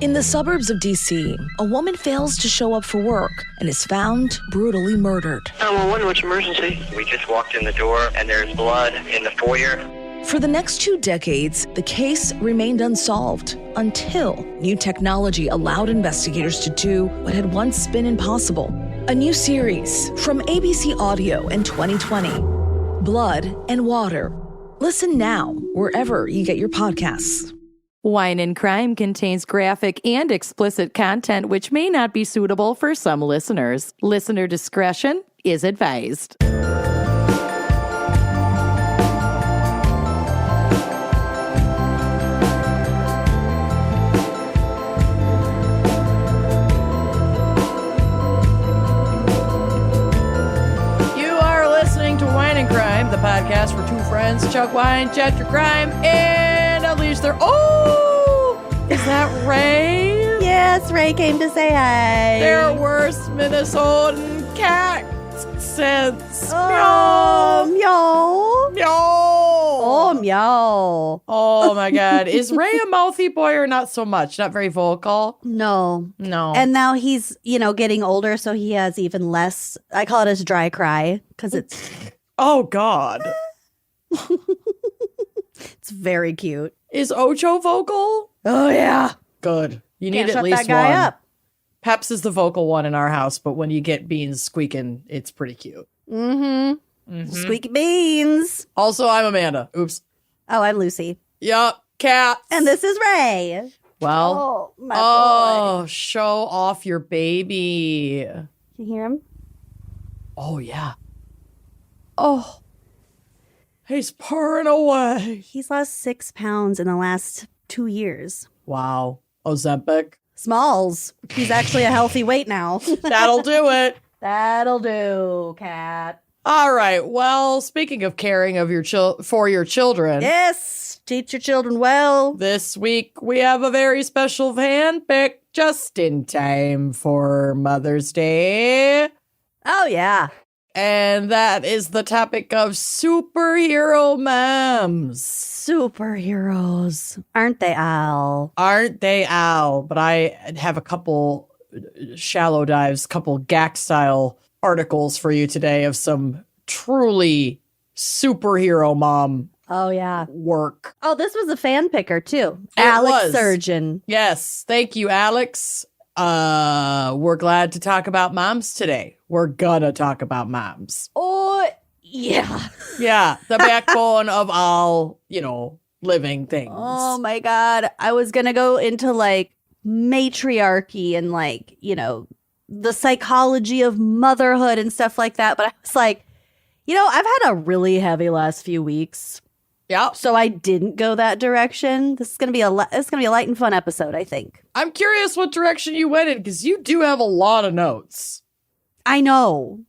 In the suburbs of D.C., a woman fails to show up for work and is found brutally murdered. 911, what's emergency? We just walked in the door and there's blood in the foyer. For the next 2 decades, the case remained unsolved until new technology allowed investigators to do what had once been impossible. A new series from ABC Audio in 2020, Blood and Water. Listen now wherever you get your podcasts. Wine and Crime contains graphic and explicit content which may not be suitable for some listeners. Listener discretion is advised. Crime, the podcast for two friends, chug wine, chat your crime, and unleash their... Oh! Is that Ray? Yes, Ray came to say hi. Their worst Minnesotan cat since. Oh, meow. Meow. Oh, meow. Oh, my God. Is Ray a mouthy boy or not so much? Not very vocal? No. And now he's, getting older, so he has even less... I call it his dry cry, because it's... Oh, God. It's very cute. Is Ocho vocal? Oh, yeah. Good. You need Can't at shut least that guy one. up. Peps is the vocal one in our house, but when you get Beans squeaking, it's pretty cute. Mm-hmm. Squeaky beans. Also, I'm Amanda. Oops. Oh, I'm Lucy. Yup. Cat. And this is Ray. Well. Oh, my boy. Show off your baby. Can you hear him? Oh, yeah. Oh, he's purring away. He's lost 6 pounds in the last 2 years. Wow. Ozempic. Smalls. He's actually a healthy weight now. That'll do it. That'll do, cat. All right. Well, speaking of caring of for your children. Yes. Teach your children well. This week, we have a very special fan pick just in time for Mother's Day. Oh, yeah. And that is the topic of superhero moms. Superheroes. Aren't they all? Aren't they all? But I have a couple shallow dives, couple GAC-style articles for you today of some truly superhero mom work. Oh, this was a fan picker, too. It Alex was. Surgeon. Yes. Thank you, Alex. We're glad to talk about moms today. We're gonna talk about moms. Oh, yeah. Yeah, the backbone of all, living things. Oh, my God. I was going to go into, matriarchy and, the psychology of motherhood and stuff like that. But I was like, I've had a really heavy last few weeks. Yeah. So I didn't go that direction. This is going to be a light and fun episode, I think. I'm curious what direction you went in, because you do have a lot of notes. I know.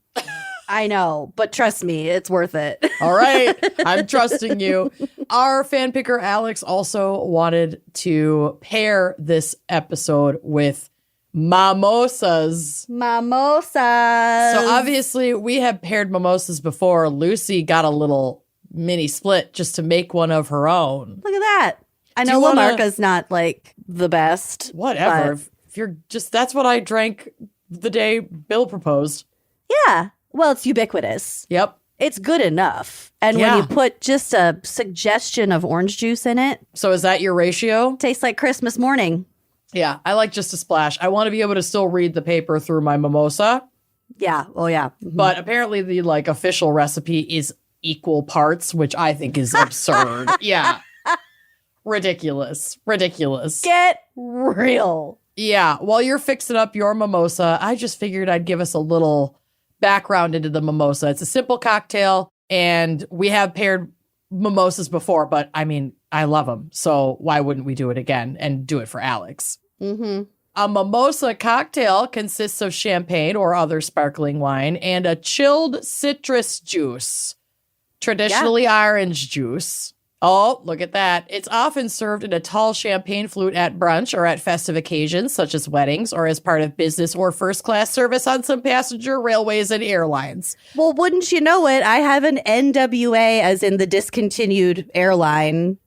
But trust me, it's worth it. All right. I'm trusting you. Our fan picker, Alex, also wanted to pair this episode with mimosas. Mimosas. So obviously, we have paired mimosas before. Lucy got a little mini split just to make one of her own. Look at that. I know Lamarca's not the best. Whatever. If you're just, that's what I drank the day Bill proposed. Yeah. Well, it's ubiquitous. Yep. It's good enough. And when you put just a suggestion of orange juice in it. So is that your ratio? Tastes like Christmas morning. Yeah. I like just a splash. I want to be able to still read the paper through my mimosa. Yeah. Oh, yeah. Mm-hmm. But apparently the official recipe is equal parts, which I think is absurd. Yeah. Ridiculous. Get real. Yeah. While you're fixing up your mimosa, I just figured I'd give us a little background into the mimosa. It's a simple cocktail, and we have paired mimosas before, but I mean, I love them. So why wouldn't we do it again and do it for Alex? Mm-hmm. A mimosa cocktail consists of champagne or other sparkling wine and a chilled citrus juice, traditionally orange juice. Oh, look at that. It's often served in a tall champagne flute at brunch or at festive occasions, such as weddings, or as part of business or first-class service on some passenger railways and airlines. Well, wouldn't you know it, I have an NWA, as in the discontinued airline,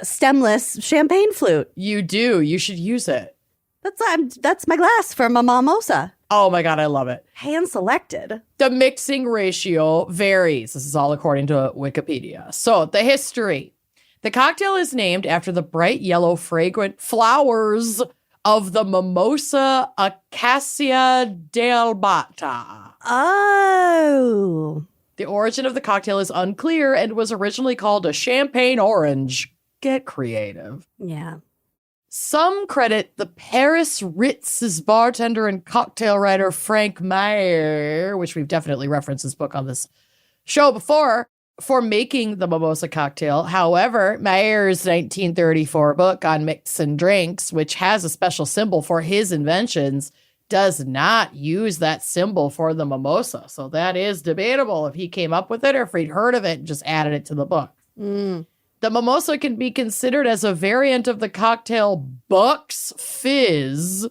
stemless champagne flute. You do. You should use it. That's my glass for my mom-osa. Oh my God, I love it. Hand selected. The mixing ratio varies. This is all according to Wikipedia. So the history. The cocktail is named after the bright yellow fragrant flowers of the mimosa acacia delbata. Oh. The origin of the cocktail is unclear and was originally called a champagne orange. Get creative. Yeah. Some credit the Paris Ritz's bartender and cocktail writer Frank Meyer, which we've definitely referenced his book on this show before, for making the mimosa cocktail. However, Meyer's 1934 book on mixing drinks, which has a special symbol for his inventions, does not use that symbol for the mimosa. So that is debatable if he came up with it or if he'd heard of it and just added it to the book. The mimosa can be considered as a variant of the cocktail Buck's Fizz,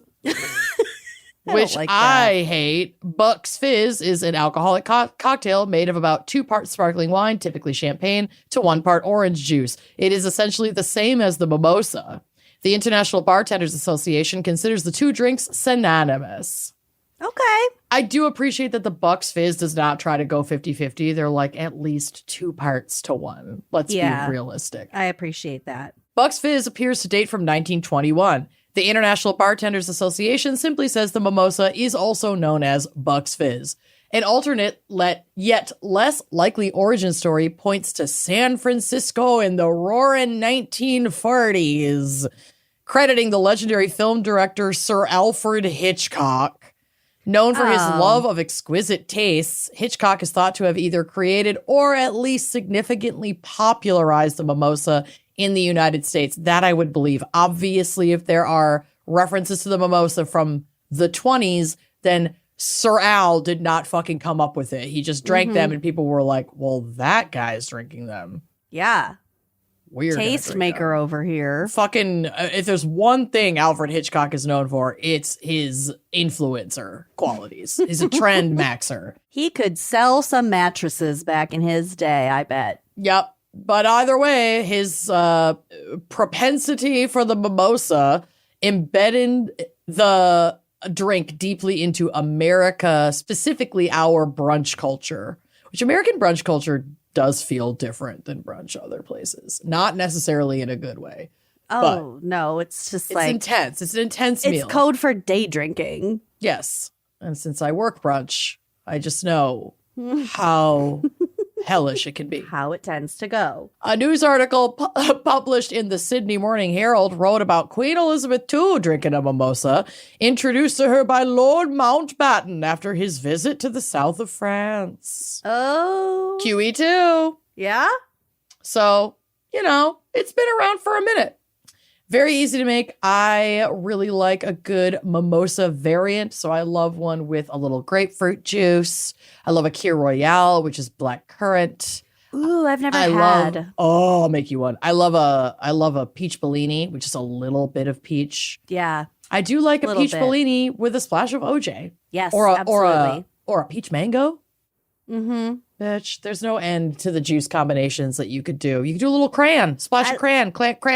which I hate. Buck's Fizz is an alcoholic cocktail made of about 2 parts sparkling wine, typically champagne, to 1 part orange juice. It is essentially the same as the mimosa. The International Bartenders Association considers the 2 drinks synonymous. Okay. I do appreciate that the Buck's Fizz does not try to go 50-50. They're like at least 2 parts to 1. Let's be realistic. I appreciate that. Buck's Fizz appears to date from 1921. The International Bartenders Association simply says the mimosa is also known as Buck's Fizz. An alternate, yet less likely origin story points to San Francisco in the roaring 1940s, crediting the legendary film director Sir Alfred Hitchcock. Known for his love of exquisite tastes, Hitchcock is thought to have either created or at least significantly popularized the mimosa in the United States. That I would believe. Obviously, if there are references to the mimosa from the 20s, then Sir Al did not fucking come up with it. He just drank them and people were like, well, that guy's drinking them. Yeah. Weird. Tastemaker over here. Fucking, if there's one thing Alfred Hitchcock is known for, it's his influencer qualities. He's a trend maxer. He could sell some mattresses back in his day, I bet. Yep. But either way, his propensity for the mimosa embedded the drink deeply into America, specifically our brunch culture, which American brunch culture does feel different than brunch other places. Not necessarily in a good way. Oh, no, it's just it's intense. It's an intense meal. It's code for day drinking. Yes. And since I work brunch, I just know how hellish it can be. How it tends to go. A news article published in the Sydney Morning Herald wrote about Queen Elizabeth II drinking a mimosa, introduced to her by Lord Mountbatten after his visit to the south of France. Oh. QE2. Yeah? So, it's been around for a minute. Very easy to make. I really like a good mimosa variant. So I love one with a little grapefruit juice. I love a Kir Royale, which is black currant. Ooh, I've never had. I'll make you one. I love a peach Bellini, which is a little bit of peach. Yeah. I do like a peach Bellini with a splash of OJ. Yes, absolutely. Or a peach mango. Mm-hmm. Bitch, there's no end to the juice combinations that you could do. You could do a little cran, splash of cran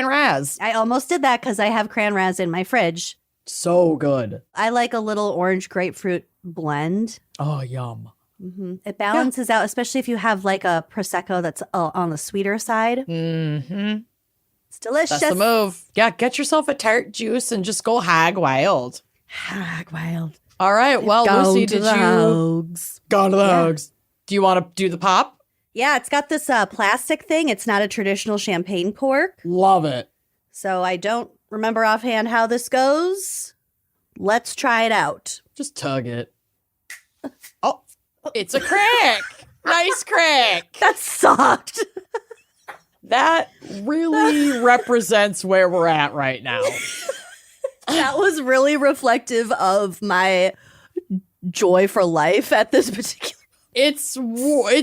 raz. I almost did that because I have cran raz in my fridge. So good. I like a little orange grapefruit blend. Oh, yum. Mm-hmm. It balances out, especially if you have like a Prosecco that's on the sweeter side. Mm-hmm. It's delicious. That's the move. Yeah, get yourself a tart juice and just go hag wild. Hag wild. All right. Well, Lucy, did you... Hogs. Gone to the hogs. Do you want to do the pop? Yeah, it's got this plastic thing. It's not a traditional champagne cork. Love it. So I don't remember offhand how this goes. Let's try it out. Just tug it. Oh, it's a crack. Nice crack. That sucked. That really represents where we're at right now. That was really reflective of my joy for life at this particular. It's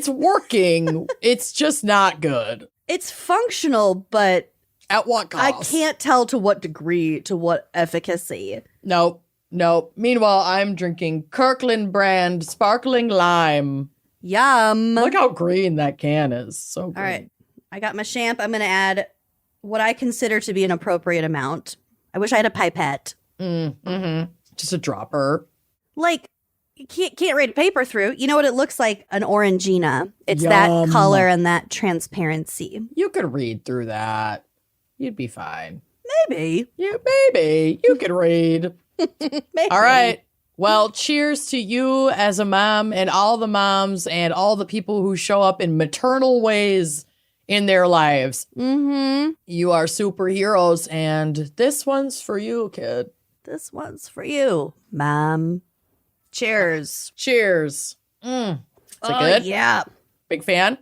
working. It's just not good. It's functional, but at what cost? I can't tell to what degree, to what efficacy. Nope. Meanwhile, I'm drinking Kirkland brand sparkling lime. Yum. Look how green that can is. So green. All right. I got my champ. I'm going to add what I consider to be an appropriate amount. I wish I had a pipette. Just a dropper. Like, you can't read paper through. You know what it looks like? An Orangina. It's Yum. that color and that transparency. You could read through that. You'd be fine. Maybe. Yeah, maybe. You could read. Maybe. All right. Well, cheers to you as a mom and all the moms and all the people who show up in maternal ways in their lives. Mm-hmm. You are superheroes, and this one's for you, kid. This one's for you, Mom. Cheers. Cheers. Is it good? Yeah. Big fan?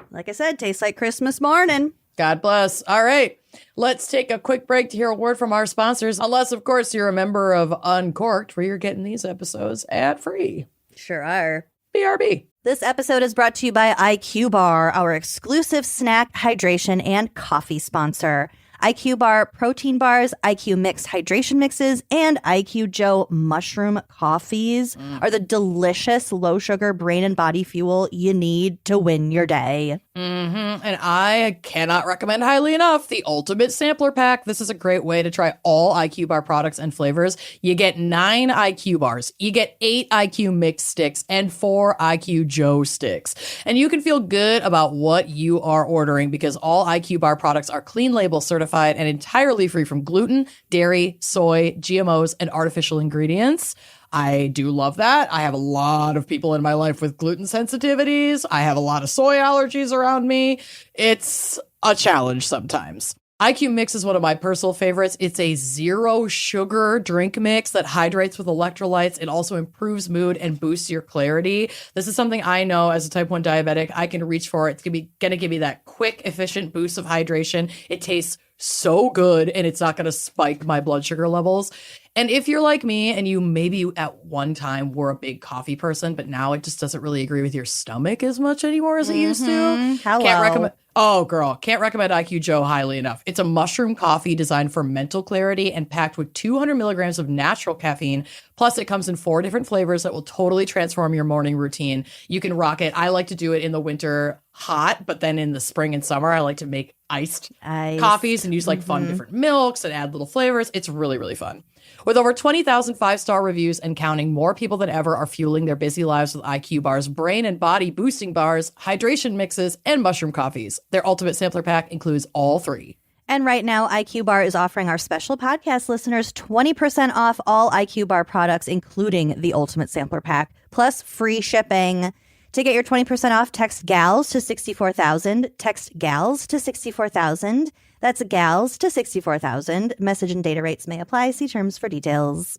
Like I said, tastes like Christmas morning. God bless. All right. Let's take a quick break to hear a word from our sponsors. Unless, of course, you're a member of Uncorked, where you're getting these episodes ad-free. Sure are. BRB. This episode is brought to you by IQ Bar, our exclusive snack, hydration, and coffee sponsor. IQ Bar protein bars, IQ Mix hydration mixes, and IQ Joe mushroom coffees are the delicious low-sugar brain and body fuel you need to win your day. And I cannot recommend highly enough the Ultimate Sampler Pack. This is a great way to try all IQ Bar products and flavors. You get 9 IQ bars, you get 8 IQ Mix sticks, and 4 IQ Joe sticks. And you can feel good about what you are ordering because all IQ Bar products are clean label certified and entirely free from gluten, dairy, soy, GMOs, and artificial ingredients. I do love that. I have a lot of people in my life with gluten sensitivities. I have a lot of soy allergies around me. It's a challenge sometimes. IQ Mix is one of my personal favorites. It's a 0 sugar drink mix that hydrates with electrolytes. It also improves mood and boosts your clarity. This is something I know as a type 1 diabetic, I can reach for. It's going to give me that quick, efficient boost of hydration. It tastes so good, and it's not going to spike my blood sugar levels. And if you're like me and you maybe at one time were a big coffee person, but now it just doesn't really agree with your stomach as much anymore as it used to. Hello. Can't recommend. Oh, girl, can't recommend IQ Joe highly enough. It's a mushroom coffee designed for mental clarity and packed with 200 milligrams of natural caffeine. Plus, it comes in 4 different flavors that will totally transform your morning routine. You can rock it. I like to do it in the winter hot, but then in the spring and summer, I like to make iced coffees and use like fun different milks and add little flavors. It's really, really fun. With over 20,000 5-star reviews and counting, more people than ever are fueling their busy lives with IQ Bar's brain and body boosting bars, hydration mixes, and mushroom coffees. Their ultimate sampler pack includes all 3. And right now, IQ Bar is offering our special podcast listeners 20% off all IQ Bar products, including the Ultimate Sampler Pack, plus free shipping. To get your 20% off, text GALS to 64,000. Text GALS to 64,000. That's GALS to 64,000. Message and data rates may apply. See terms for details.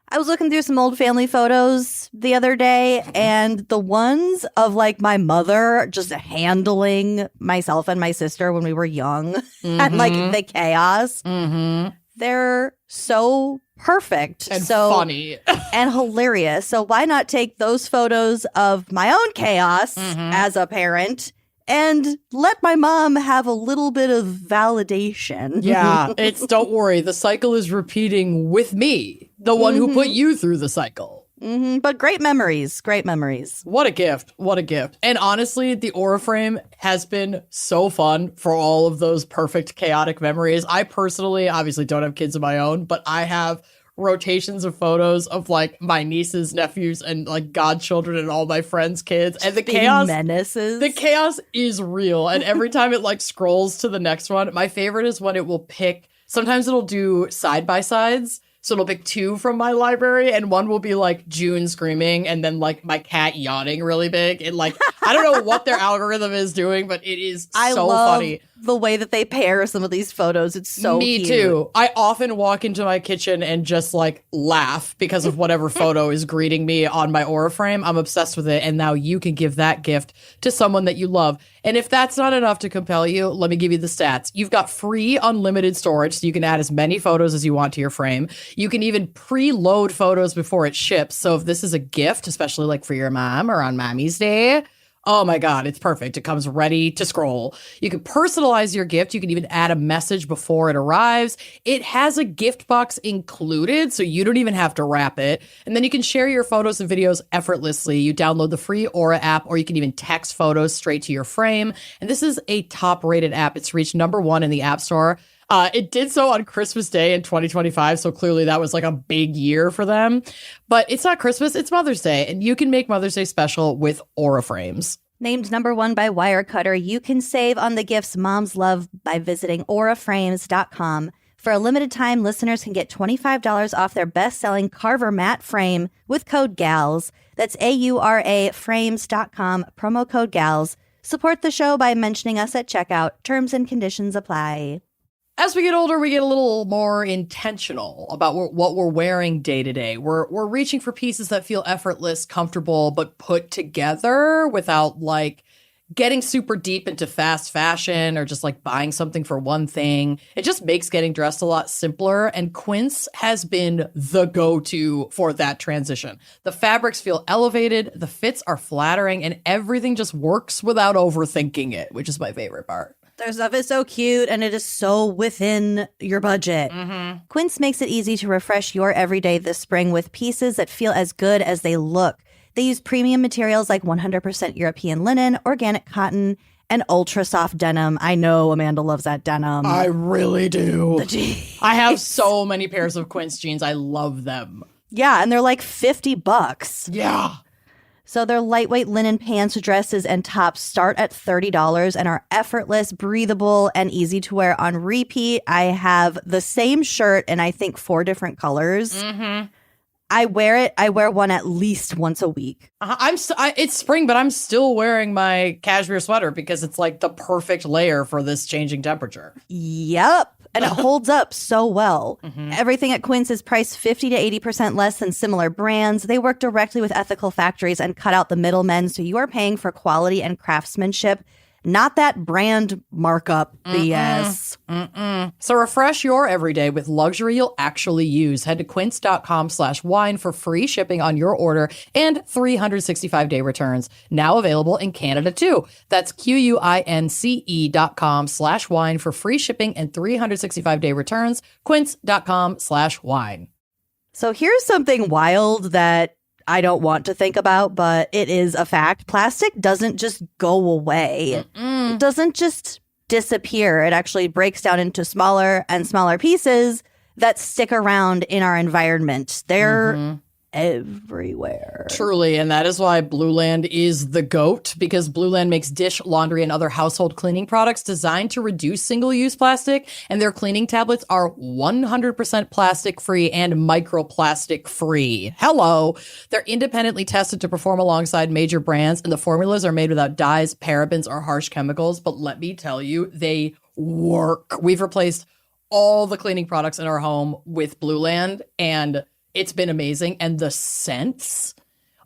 I was looking through some old family photos the other day, and the ones of like my mother just handling myself and my sister when we were young and like the chaos. They're so perfect And so funny. and hilarious. So why not take those photos of my own chaos as a parent and let my mom have a little bit of validation? Yeah, don't worry. The cycle is repeating with me, the one who put you through the cycle. But great memories. Great memories. What a gift. What a gift. And honestly, the Aura Frame has been so fun for all of those perfect chaotic memories. I personally, obviously don't have kids of my own, but I have rotations of photos of like my nieces, nephews, and like godchildren and all my friends' kids. And the chaos menaces. The chaos is real. And every time it like scrolls to the next one, my favorite is when it will pick, sometimes it'll do side-by-sides. So it'll pick 2 from my library, and one will be like June screaming and then like my cat yawning really big. And like, I don't know what their algorithm is doing, but it is so funny. The way that they pair some of these photos, it's so Me cute. too. I often walk into my kitchen and just like laugh because of whatever photo is greeting me on my Aura Frame. I'm obsessed with it. And now you can give that gift to someone that you love. And if that's not enough to compel you, let me give you the stats. You've got free unlimited storage, so you can add as many photos as you want to your frame. You can even preload photos before it ships. So if this is a gift, especially like for your mom or on Mommy's Day, Oh my God, it's perfect. It comes ready to scroll. You can personalize your gift. You can even add a message before it arrives. It has a gift box included, so you don't even have to wrap it. And then you can share your photos and videos effortlessly. You download the free Aura app, or you can even text photos straight to your frame. And this is a top-rated app. It's reached #1 in the App Store. It did so on Christmas Day in 2025, so clearly that was like a big year for them. But it's not Christmas, it's Mother's Day, and you can make Mother's Day special with Aura frames. Named #1 by Wirecutter, you can save on the gifts moms love by visiting auraframes.com. For a limited time, listeners can get $25 off their best-selling Carver matte frame with code GALS. That's AURA frames.com, promo code GALS. Support the show by mentioning us at checkout. Terms and conditions apply. As we get older, we get a little more intentional about what we're wearing day to day. We're reaching for pieces that feel effortless, comfortable, but put together without like getting super deep into fast fashion or just like buying something for one thing. It just makes getting dressed a lot simpler. And Quince has been the go-to for that transition. The fabrics feel elevated, the fits are flattering, and everything just works without overthinking it, which is my favorite part. Their stuff is so cute, and it is so within your budget. Quince makes it easy to refresh your everyday this spring with pieces that feel as good as they look. They use premium materials like 100% European linen, organic cotton, and ultra soft denim. I know Amanda loves that denim. I really do. The jeans. I have so many pairs of Quince jeans. I love them. Yeah, and they're like $50. Yeah. So their lightweight linen pants, dresses, and tops start at $30 and are effortless, breathable, and easy to wear on repeat. I have the same shirt in, I think, 4 different colors. I wear it. I wear one at least once a week. It's spring, but I'm still wearing my cashmere sweater because it's like the perfect layer for this changing temperature. Yep. And it holds up so well. Everything at Quince is priced 50 to 80% less than similar brands. They work directly with ethical factories and cut out the middlemen, so you are paying for quality and craftsmanship, not that brand markup BS. So refresh your everyday with luxury you'll actually use. Head to quince.com/wine for free shipping on your order and 365-day returns. Now available in Canada too. That's QUINCE.com/wine for free shipping and 365-day returns. Quince.com/wine. So here's something wild that I don't want to think about, but it is a fact. Plastic doesn't just go away. It doesn't just disappear. It actually breaks down into smaller and smaller pieces that stick around in our environment. They're everywhere. Truly, and that is why Blueland is the GOAT, because Blueland makes dish, laundry, and other household cleaning products designed to reduce single-use plastic, and their cleaning tablets are 100% plastic-free and microplastic-free. Hello! They're independently tested to perform alongside major brands, and the formulas are made without dyes, parabens, or harsh chemicals, but let me tell you, they work. We've replaced all the cleaning products in our home with Blueland, and it's been amazing, and the scents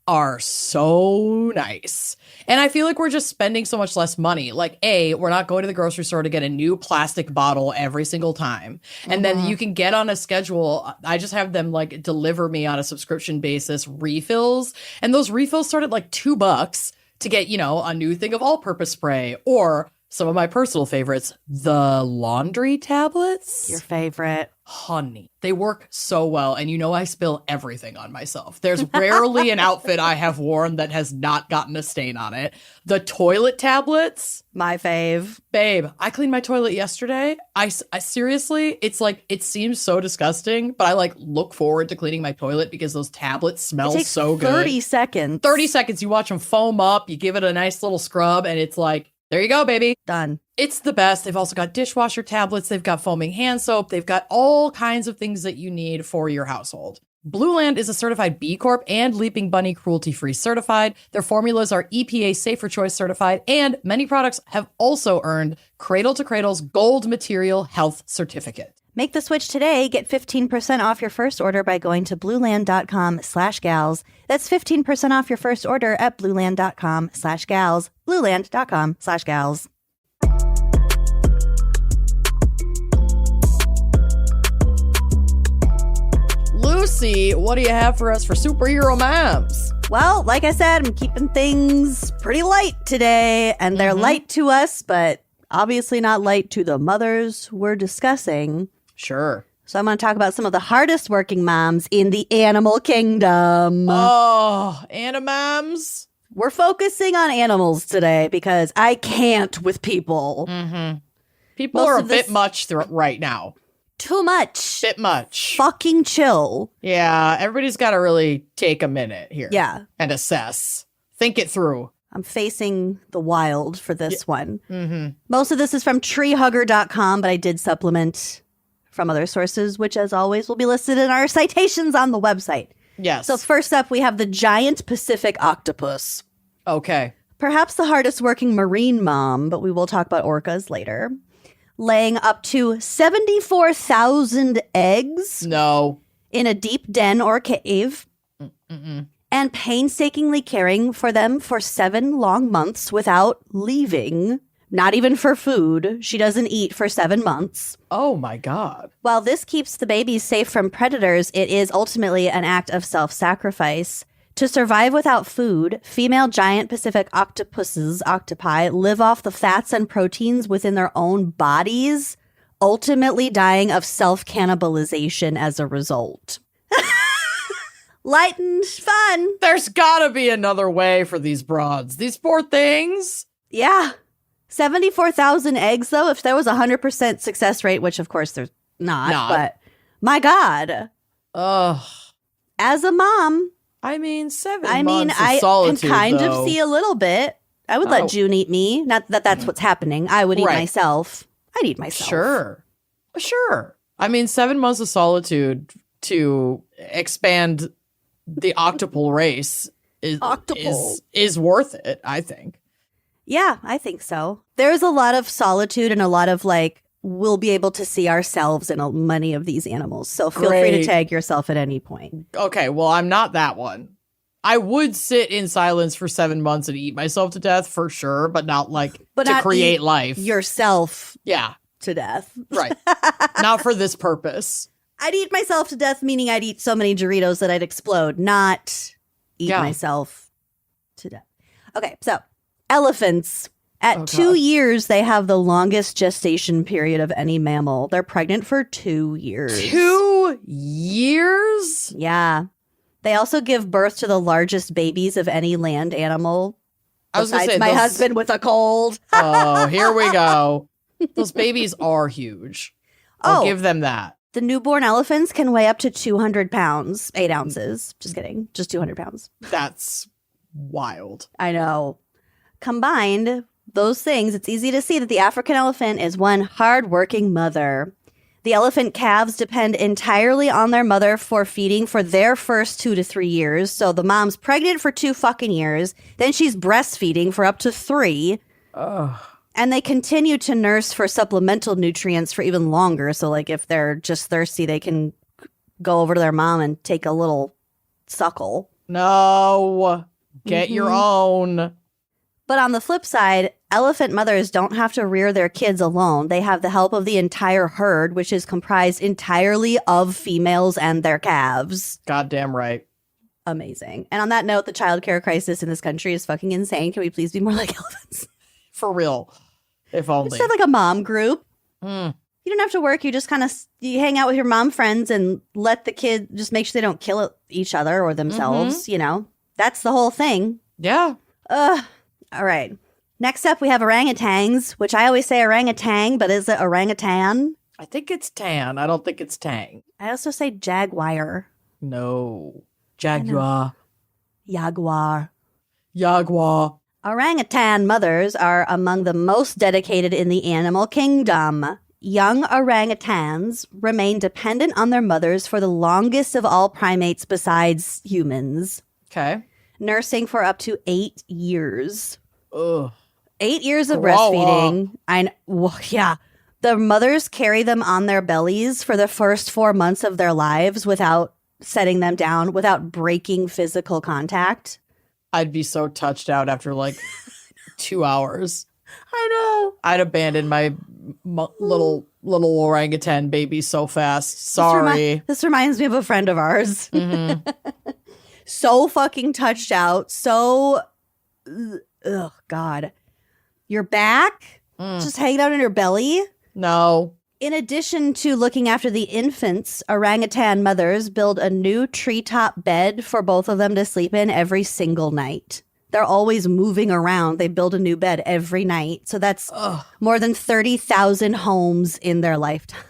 are so nice. And I feel like we're just spending so much less money. Like, we're not going to the grocery store to get a new plastic bottle every single time. And then you can get on a schedule. I just have them like deliver me on a subscription basis refills. And those refills start at like $2 to get, a new thing of all-purpose spray, or some of my personal favorites, the laundry tablets. Your favorite. Honey, they work so well. And I spill everything on myself. There's rarely an outfit I have worn that has not gotten a stain on it. The toilet tablets. My fave. Babe, I cleaned my toilet yesterday. I seriously, it's like, it seems so disgusting, but I like look forward to cleaning my toilet because those tablets smell so good. 30 seconds. 30 seconds. You watch them foam up. You give it a nice little scrub and it's like, there you go, baby. Done. It's the best. They've also got dishwasher tablets. They've got foaming hand soap. They've got all kinds of things that you need for your household. Blueland is a certified B Corp and Leaping Bunny cruelty-free certified. Their formulas are EPA Safer Choice certified, and many products have also earned Cradle to Cradle's Gold Material Health Certificate. Make the switch today. Get 15% off your first order by going to blueland.com/gals. That's 15% off your first order at blueland.com/gals. Blueland.com/gals. Lucy, what do you have for us for superhero moms? Well, like I said, I'm keeping things pretty light today, and they're light to us, but obviously not light to the mothers we're discussing. Sure. So I'm going to talk about some of the hardest working moms in the animal kingdom. Oh, animams. We're focusing on animals today because I can't with people. People Most are a of this- bit much right now. Too much. Bit much. Fucking chill. Yeah, everybody's got to really take a minute here. Yeah. And assess. Think it through. I'm facing the wild for this one. Most of this is from treehugger.com, but I did supplement from other sources, which, as always, will be listed in our citations on the website. Yes. So first up, we have the giant Pacific octopus. Okay. Perhaps the hardest working marine mom, but we will talk about orcas later. Laying up to 74,000 eggs No. in a deep den or cave. And painstakingly caring for them for 7 long months without leaving. Not even for food. She doesn't eat for 7 months. Oh, my God. While this keeps the babies safe from predators, it is ultimately an act of self-sacrifice. To survive without food, female giant Pacific octopi, live off the fats and proteins within their own bodies, ultimately dying of self-cannibalization as a result. Light and fun. There's got to be another way for these broads. These poor things. Yeah. 74,000 eggs, though, if there was a 100% success rate, which of course there's not. But my God. Ugh. As a mom, I mean, 7 I months I of solitude, can kind though. of see a little bit. I would let June eat me. Not that that's what's happening. I would eat Right. myself. I'd eat myself. Sure. I mean, 7 months of solitude to expand the octopal race is worth it, I think. Yeah, I think so. There's a lot of solitude and a lot of we'll be able to see ourselves in many of these animals. So feel free to Great. tag yourself at any point. Okay, well, I'm not that one. I would sit in silence for 7 months and eat myself to death for sure, but not to not create eat life. Yourself Yeah, to death. right. Not for this purpose. I'd eat myself to death, meaning I'd eat so many Doritos that I'd explode, not eat Yeah. myself to death. Okay, so elephants. At Oh, 2 God. years, they have the longest gestation period of any mammal. They're pregnant for 2 years. 2 years? Yeah. They also give birth to the largest babies of any land animal. I was going to Besides say, my those- husband with a cold. Oh, here we go. Those babies are huge. I'll Oh. give them that. The newborn elephants can weigh up to 200 pounds, 8 ounces. Just kidding. Just 200 pounds. That's wild. I know. Combined, those things, it's easy to see that the African elephant is one hard-working mother. The elephant calves depend entirely on their mother for feeding for their first 2 to 3 years. So the mom's pregnant for 2 fucking years. Then she's breastfeeding for up to 3. Ugh. And they continue to nurse for supplemental nutrients for even longer. So, if they're just thirsty, they can go over to their mom and take a little suckle. No. Get your own. But on the flip side, elephant mothers don't have to rear their kids alone. They have the help of the entire herd, which is comprised entirely of females and their calves. Goddamn right. Amazing. And on that note, the childcare crisis in this country is fucking insane. Can we please be more like elephants? For real. If only. Just have a mom group. Mm. You don't have to work. You just kind of you hang out with your mom friends and let the kid just make sure they don't kill each other or themselves. That's the whole thing. Yeah. All right. Next up, we have orangutans, which I always say orangutan, but is it orangutan? I think it's tan. I don't think it's tang. I also say jaguar. No. Jaguar. Jaguar. Jaguar. Orangutan mothers are among the most dedicated in the animal kingdom. Young orangutans remain dependent on their mothers for the longest of all primates besides humans, Okay. nursing for up to 8 years. Ugh. 8 years of Grow breastfeeding. Yeah. The mothers carry them on their bellies for the first 4 months of their lives without setting them down, without breaking physical contact. I'd be so touched out after 2 hours. I know. I'd abandon my little orangutan baby so fast. Sorry. This reminds me of a friend of ours. Mm-hmm. So fucking touched out. So, oh God. Your back? Just hanging out in your belly? No. In addition to looking after the infants, orangutan mothers build a new treetop bed for both of them to sleep in every single night. They're always moving around. They build a new bed every night. So that's more than 30,000 homes in their lifetime.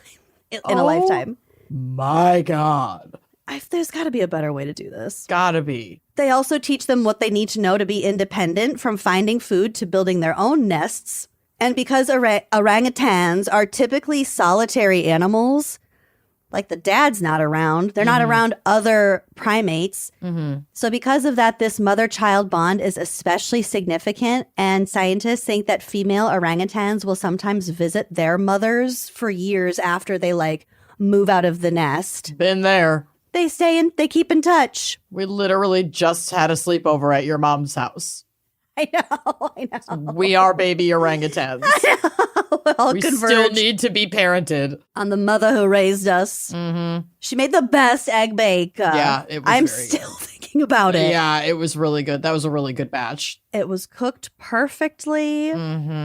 In a lifetime. My God. There's got to be a better way to do this. Gotta be. They also teach them what they need to know to be independent, from finding food to building their own nests. And because orangutans are typically solitary animals, like the dad's not around, they're not around other primates. So because of that, this mother-child bond is especially significant. And scientists think that female orangutans will sometimes visit their mothers for years after they move out of the nest. Been there. They they keep in touch. We literally just had a sleepover at your mom's house. I know. We are baby orangutans. We still need to be parented. On the mother who raised us. She made the best egg bake. Yeah, it was I'm very still thinking about it. Yeah, it was really good. That was a really good batch. It was cooked perfectly.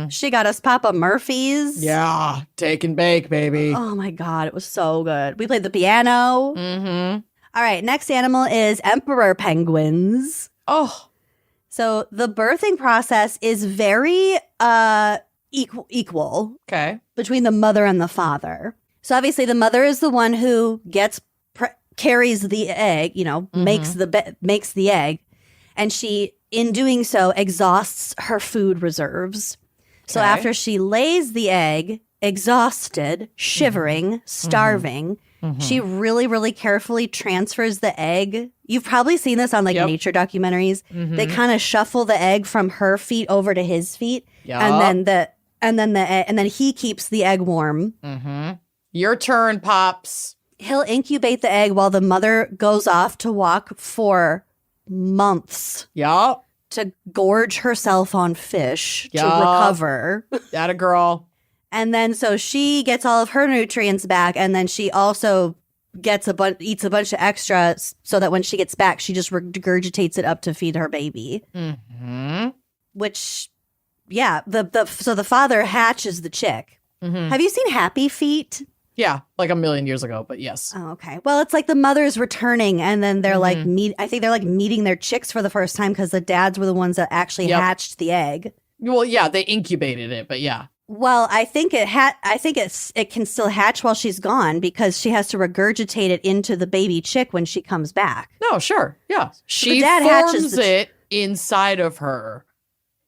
She got us Papa Murphy's. Yeah, take and bake, baby. Oh my God, it was so good. We played the piano. All right, next animal is emperor penguins. Oh. So the birthing process is very equal between the mother and the father. So obviously the mother is the one who carries the egg, makes the egg, and she, in doing so, exhausts her food reserves. So after she lays the egg, exhausted, shivering, starving, she really, really carefully transfers the egg. You've probably seen this on nature documentaries. They kind of shuffle the egg from her feet over to his feet, and then he keeps the egg warm. Your turn, Pops. He'll incubate the egg while the mother goes off to walk for months. Yup. To gorge herself on fish to recover. That a girl. And then so she gets all of her nutrients back, and then she also eats a bunch of extra so that when she gets back, she just regurgitates it up to feed her baby. Which, yeah, so the father hatches the chick. Have you seen Happy Feet? Yeah, like a million years ago, but yes. Oh, okay. Well, it's like the mother's returning, and then they're I think they're meeting their chicks for the first time because the dads were the ones that actually hatched the egg. Well, yeah, they incubated it, but yeah. Well, I think it can still hatch while she's gone because she has to regurgitate it into the baby chick when she comes back. No, sure. Yeah. So She the dad hatches forms it inside of her.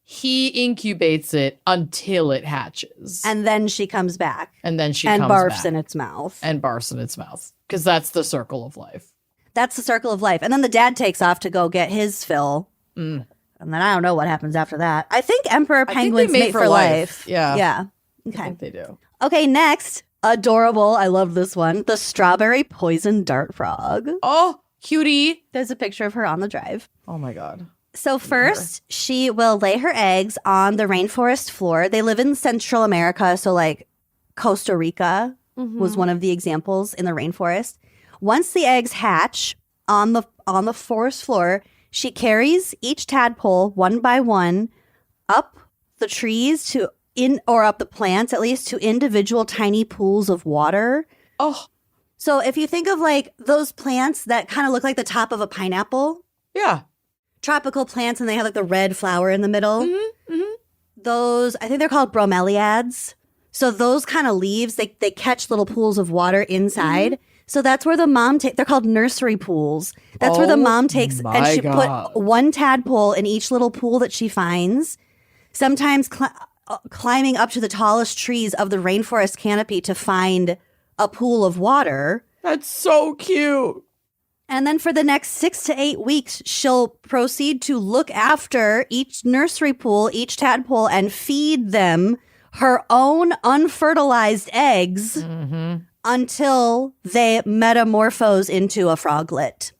He incubates it until it hatches. And then she comes back. And then she and comes barfs back. in its mouth. And barfs in its mouth. Because that's the circle of life. That's the circle of life. And then the dad takes off to go get his fill. And then I don't know what happens after that. I think emperor penguins mate for life. Yeah. Yeah. Okay. I think they do. Okay, next. Adorable. I love this one. The strawberry poison dart frog. Oh, cutie. There's a picture of her on the drive. Oh my God. So first, she will lay her eggs on the rainforest floor. They live in Central America, so Costa Rica was one of the examples in the rainforest. Once the eggs hatch on the forest floor, she carries each tadpole one by one up the trees or up the plants, at least, to individual tiny pools of water. Oh. So if you think of those plants that kind of look like the top of a pineapple. Yeah. Tropical plants, and they have the red flower in the middle. Those, I think they're called bromeliads. So those kind of leaves, they catch little pools of water inside. So that's where the mom they're called nursery pools. That's where the mom takes, and she put one tadpole in each little pool that she finds. Sometimes climbing up to the tallest trees of the rainforest canopy to find a pool of water. That's so cute. And then for the next 6 to 8 weeks, she'll proceed to look after each nursery pool, each tadpole, and feed them her own unfertilized eggs until they metamorphose into a froglet.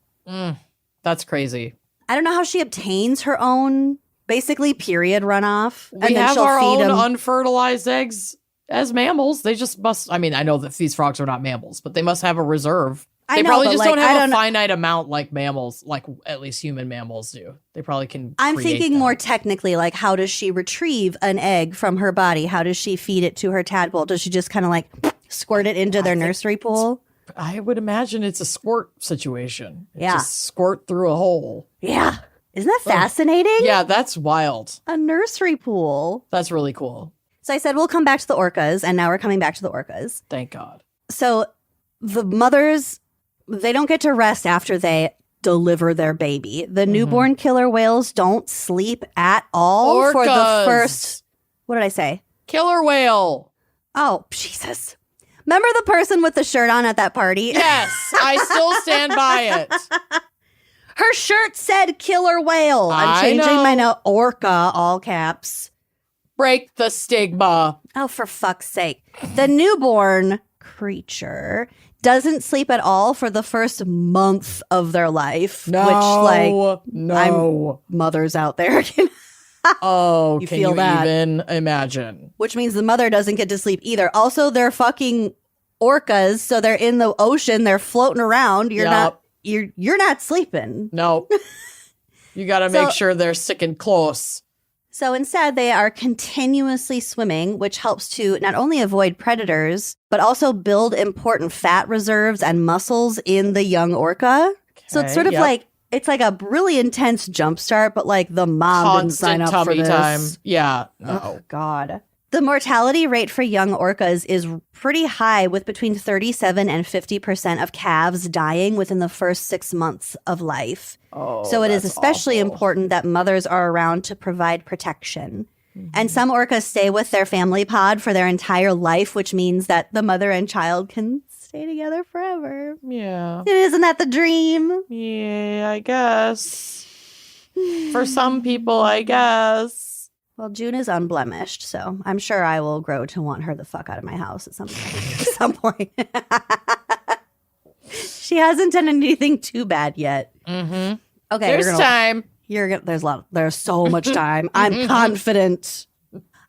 That's crazy. I don't know how she obtains her own basically period runoff. We have our own unfertilized eggs as mammals. They just must, I mean, I know that these frogs are not mammals, but they must have a reserve. They probably just don't have a finite amount like mammals, like at least human mammals do. They probably can. I'm thinking more technically, like how does she retrieve an egg from her body? How does she feed it to her tadpole? Does she just kind of like squirt it into their nursery pool? I would imagine it's a squirt situation. Yeah. Just squirt through a hole. Yeah. Isn't that fascinating? Yeah, that's wild. A nursery pool. That's really cool. So I said we'll come back to the orcas, and now we're coming back to the orcas. Thank God. So the mothers, they don't get to rest after they deliver their baby. The newborn killer whales don't sleep at all for the first... What did I say? Killer whale. Oh, Jesus. Remember the person with the shirt on at that party? Yes, I still stand by it. Her shirt said killer whale. I'm changing my note. Orca, all caps. Break the stigma. Oh, for fuck's sake. The newborn creature doesn't sleep at all for the first month of their life. No, I'm mothers out there. Oh, you can feel you that? even imagine? Which means the mother doesn't get to sleep either. Also, they're fucking orcas, so they're in the ocean. They're floating around. You're not sleeping. No. You got to make sure they're sick and close. So instead, they are continuously swimming, which helps to not only avoid predators, but also build important fat reserves and muscles in the young orca. Okay, so it's sort of like, it's like a really intense jump start, but like the mom didn't sign up for this. Time. Yeah. No. Oh, God. The mortality rate for young orcas is pretty high, with between 37 and 50% of calves dying within the first 6 months of life. Oh, so it is especially awful. important that mothers are around to provide protection. And some orcas stay with their family pod for their entire life, which means that the mother and child can stay together forever. Yeah. Isn't that the dream? Yeah, I guess. For some people, I guess. Well, June is unblemished, so I'm sure I will grow to want her the fuck out of my house at some point. She hasn't done anything too bad yet. Mm-hmm. Okay, there's time. There's so much time. I'm confident.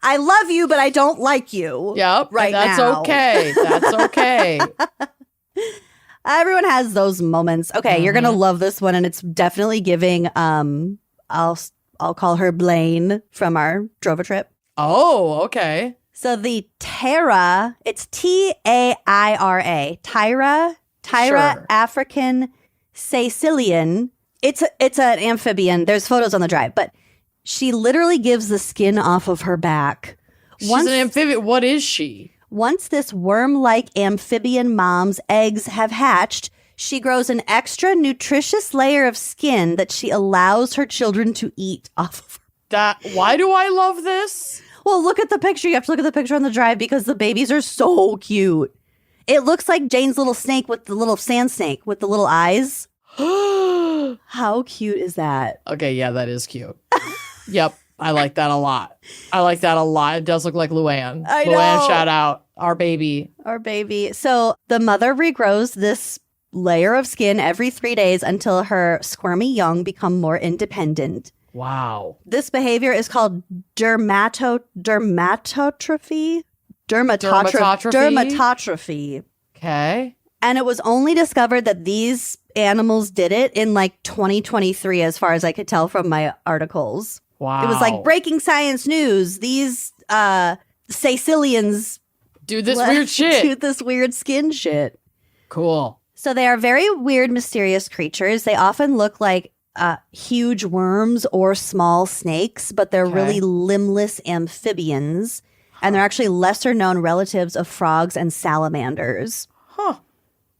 I love you, but I don't like you. Yep, right that's now. Okay. That's okay. Everyone has those moments. Okay, you're gonna love this one, and it's definitely giving. I'll call her Blaine from our Drova trip. Oh, okay. So the Tyra, it's Taira, Tyra Sure. African Sicilian. It's an amphibian. There's photos on the drive, but she literally gives the skin off of her back. She's an amphibian. What is she? Once this worm-like amphibian mom's eggs have hatched, she grows an extra nutritious layer of skin that she allows her children to eat off of her. Why do I love this? Well, look at the picture. You have to look at the picture on the drive because the babies are so cute. It looks like Jane's little snake with the little sand snake with the little eyes. How cute is that? Okay, yeah, that is cute. Yep, I like that a lot. It does look like Luann. I know. Luann, shout out. Our baby. So the mother regrows this layer of skin every 3 days until her squirmy young become more independent. Wow. This behavior is called dermatotrophy. Dermatotrophy. Okay. And it was only discovered that these animals did it in like 2023, as far as I could tell from my articles. Wow. It was like breaking science news. These Sicilians do this weird shit. Do this weird skin shit. Cool. So they are very weird, mysterious creatures. They often look like huge worms or small snakes, but they're really limbless amphibians. And they're actually lesser known relatives of frogs and salamanders. Huh.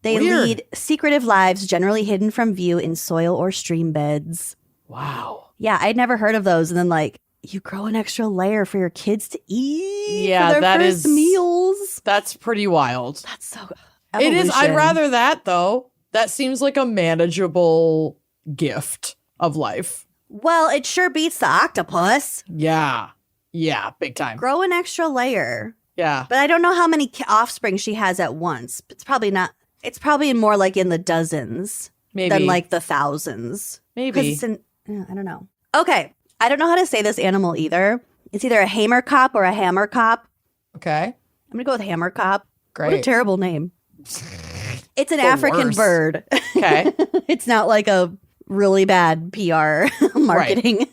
They Weird. lead secretive lives, generally hidden from view in soil or stream beds. Wow. Yeah, I'd never heard of those. And then you grow an extra layer for your kids to eat for their first meals. That's pretty wild. That's so It is. I'd evolution. rather that, though. That seems like a manageable gift of life. Well, it sure beats the octopus. Yeah. Yeah, big time. Grow an extra layer. Yeah. But I don't know how many offspring she has at once. It's probably not. It's probably more like in the dozens Maybe. than like the thousands. Maybe. I don't know. Okay. I don't know how to say this animal either. It's either a hamerkop or a hammerkop. Okay. I'm going to go with hammerkop. Great. What a terrible name. It's an African worst. bird. Okay. It's not like a really bad PR marketing.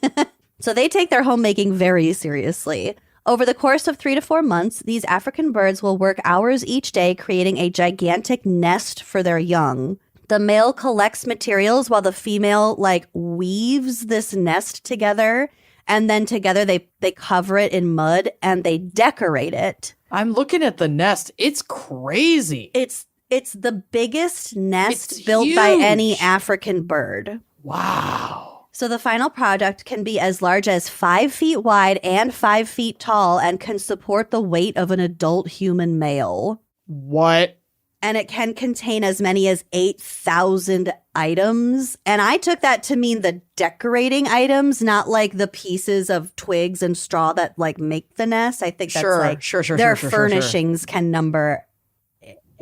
So they take their homemaking very seriously. Over the course of 3 to 4 months, these African birds will work hours each day creating a gigantic nest for their young. The male collects materials while the female like weaves this nest together, and then together they cover it in mud and they decorate it. I'm looking at the nest. It's crazy. It's the biggest nest It's built by huge. any African bird. Wow. So the final product can be as large as 5 feet wide and 5 feet tall and can support the weight of an adult human male. What? And it can contain as many as 8,000 items. And I took that to mean the decorating items, not like the pieces of twigs and straw that like make the nest. I think that's Sure. their furnishings can number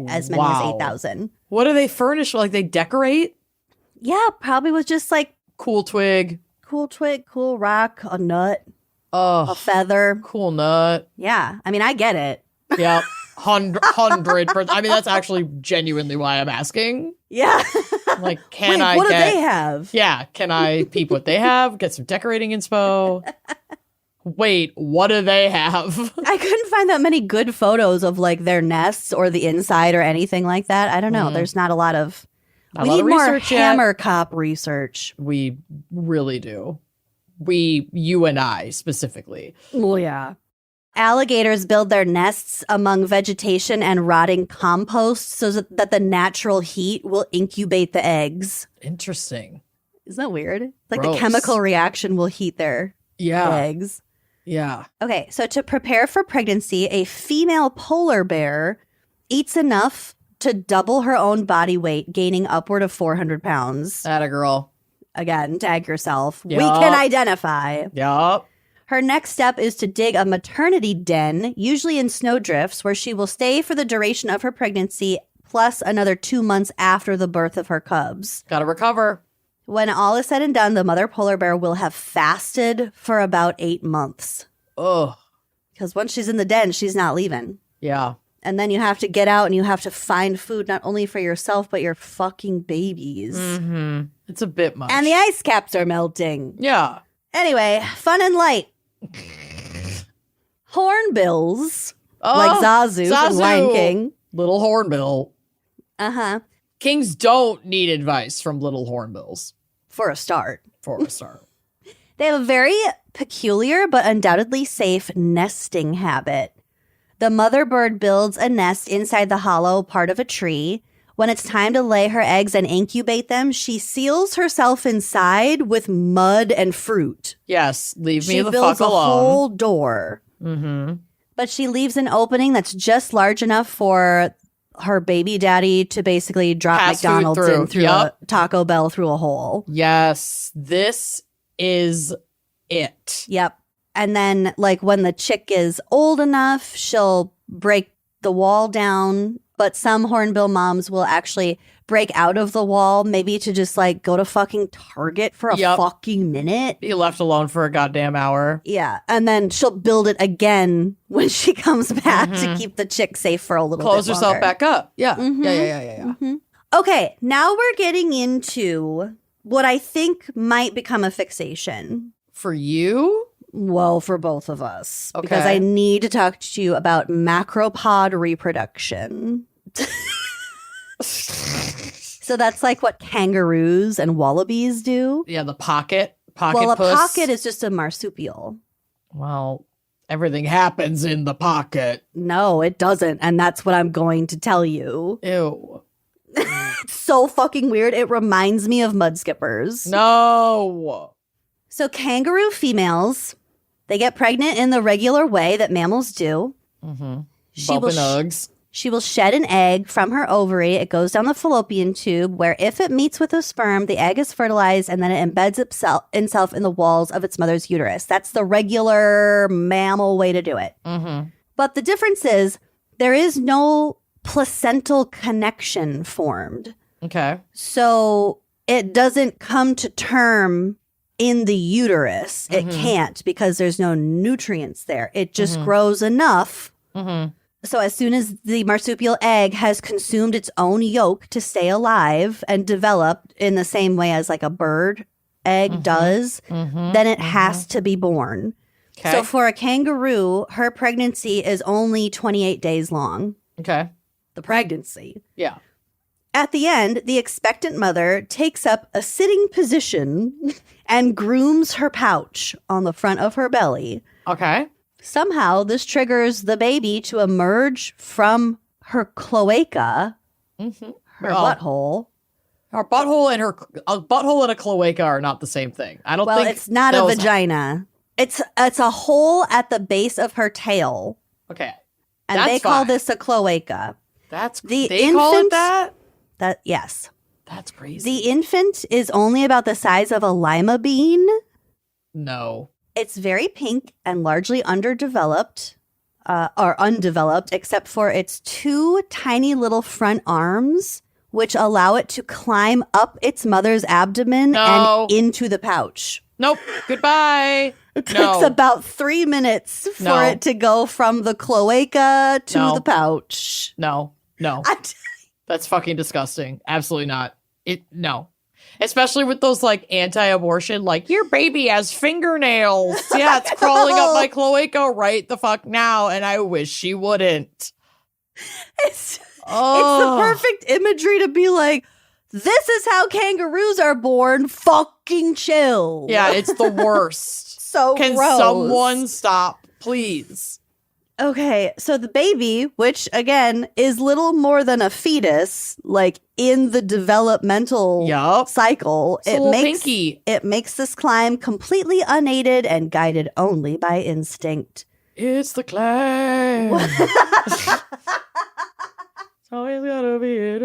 as many as Wow. 8,000. What do they furnish? Like they decorate? Yeah, probably was just like Cool twig. cool twig, cool rock, a nut, Oh, a feather. cool nut. Yeah, I mean, I get it. Yep. 100%. I mean, that's actually genuinely why I'm asking. Yeah. Like, can Wait, I what get... do they have? Yeah, can I peep what they have? Get some decorating inspo? Wait, what do they have? I couldn't find that many good photos of like their nests or the inside or anything like that. I don't know. There's not a lot of. Not a We lot need of more research yet. hammer cop research. We really do. You and I specifically. Oh yeah. Alligators build their nests among vegetation and rotting compost so that the natural heat will incubate the eggs. Interesting. Isn't that weird? Like Gross. the chemical reaction will heat their Yeah. eggs. Yeah. Okay, so to prepare for pregnancy, a female polar bear eats enough to double her own body weight, gaining upward of 400 pounds. Atta girl. Again, tag yourself. We Yup. can identify. Yup. Her next step is to dig a maternity den, usually in snowdrifts, where she will stay for the duration of her pregnancy, plus another 2 months after the birth of her cubs. Gotta recover. When all is said and done, the mother polar bear will have fasted for about 8 months. Ugh. Because once she's in the den, she's not leaving. Yeah. And then you have to get out and you have to find food not only for yourself, but your fucking babies. Mm-hmm. It's a bit much. And the ice caps are melting. Yeah. Anyway, fun and light. Hornbills, Oh, like Zazu from Zazu. Lion King. Little hornbill. Uh-huh. Kings don't need advice from little hornbills For a start. for a start. They have a very peculiar but undoubtedly safe nesting habit. The mother bird builds a nest inside the hollow part of a tree. When it's time to lay her eggs and incubate them, she seals herself inside with mud and fruit. Yes, leave me She the builds fuck a alone. whole door. Mm-hmm. But she leaves an opening that's just large enough for her baby daddy to basically drop Pass food McDonald's through. in through Yup. a Taco Bell through a hole. Yes, this is it. Yep. And then, like, when the chick is old enough, she'll break the wall down. But some hornbill moms will actually break out of the wall, maybe to just, like, go to fucking Target for a Yep. fucking minute. Be left alone for a goddamn hour. Yeah. And then she'll build it again when she comes back to keep the chick safe for a little Close bit herself longer. back up. Yeah. Mhm. Yeah. Okay, now we're getting into what I think might become a fixation. For you? Well, for both of us. Because Okay. I need to talk to you about macropod reproduction. So that's like what kangaroos and wallabies do. Yeah, the pocket Well, a puss. pocket is just a marsupial. Well, everything happens in the pocket. No, it doesn't. And that's what I'm going to tell you. Ew. It's so fucking weird. It reminds me of mud skippers. No. So kangaroo females, they get pregnant in the regular way that mammals do. Mm-hmm. She Bump will, and Uggs. she will shed an egg from her ovary. It goes down the fallopian tube where if it meets with a sperm, the egg is fertilized and then it embeds itself in the walls of its mother's uterus. That's the regular mammal way to do it. Mm-hmm. But the difference is there is no placental connection formed. Okay. So it doesn't come to term in the uterus. It can't because there's no nutrients there. It just grows enough. So as soon as the marsupial egg has consumed its own yolk to stay alive and develop in the same way as like a bird egg does, then it has to be born. Okay. So for a kangaroo, her pregnancy is only 28 days long. Okay. The pregnancy. Yeah. At the end, the expectant mother takes up a sitting position and grooms her pouch on the front of her belly. Okay. Somehow, this triggers the baby to emerge from her cloaca, her butthole. Her butthole and a butthole and a cloaca are not the same thing. I don't think. Well, it's not a vagina. It's a hole at the base of her tail. Okay. And That's they call fine. this a cloaca. That's The they call it infant- that? Yes. That's crazy. The infant is only about the size of a lima bean. No. It's very pink and largely underdeveloped or undeveloped, except for its two tiny little front arms, which allow it to climb up its mother's abdomen No. and into the pouch. Nope. Goodbye. It takes about 3 minutes for No. it to go from the cloaca to No. the pouch. No. That's fucking disgusting. Absolutely not. No. Especially with those like anti-abortion, like your baby has fingernails. Yeah, it's crawling up my cloaca right the fuck now, and I wish she wouldn't. It's the perfect imagery to be like, this is how kangaroos are born. Fucking chill. Yeah, it's the worst. So Can gross. someone stop, please? Okay, so the baby, which again is little more than a fetus, like in the developmental Yup. cycle, It's a little pinky. it makes this climb completely unaided and guided only by instinct. It's the climb. It's always gotta be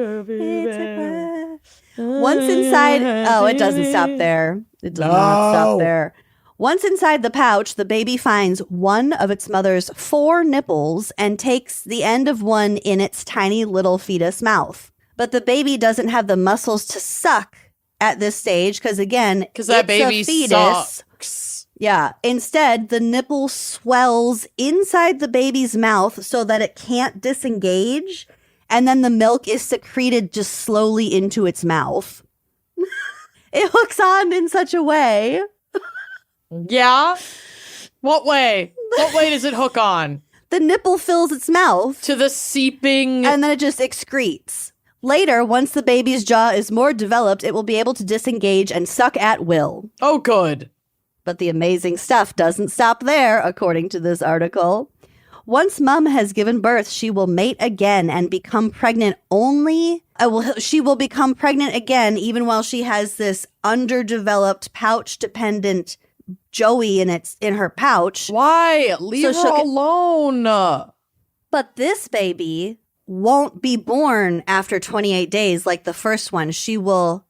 Once inside, it doesn't stop there. It does not stop there. Once inside the pouch, the baby finds one of its mother's 4 nipples and takes the end of one in its tiny little fetus mouth. But the baby doesn't have the muscles to suck at this stage because, again, Because that baby a fetus. sucks. Yeah. Instead, the nipple swells inside the baby's mouth so that it can't disengage, and then the milk is secreted just slowly into its mouth. It hooks on in such a way. Yeah? What way? What way does it hook on? The nipple fills its mouth, To the seeping. and then it just excretes. Later, once the baby's jaw is more developed, it will be able to disengage and suck at will. Oh, good. But the amazing stuff doesn't stop there, according to this article. Once mom has given birth, she will mate again and become pregnant she will become pregnant again even while she has this underdeveloped pouch-dependent Joey in her pouch. Why? Leave So her she'll alone. But this baby won't be born after 28 days like the first one. She will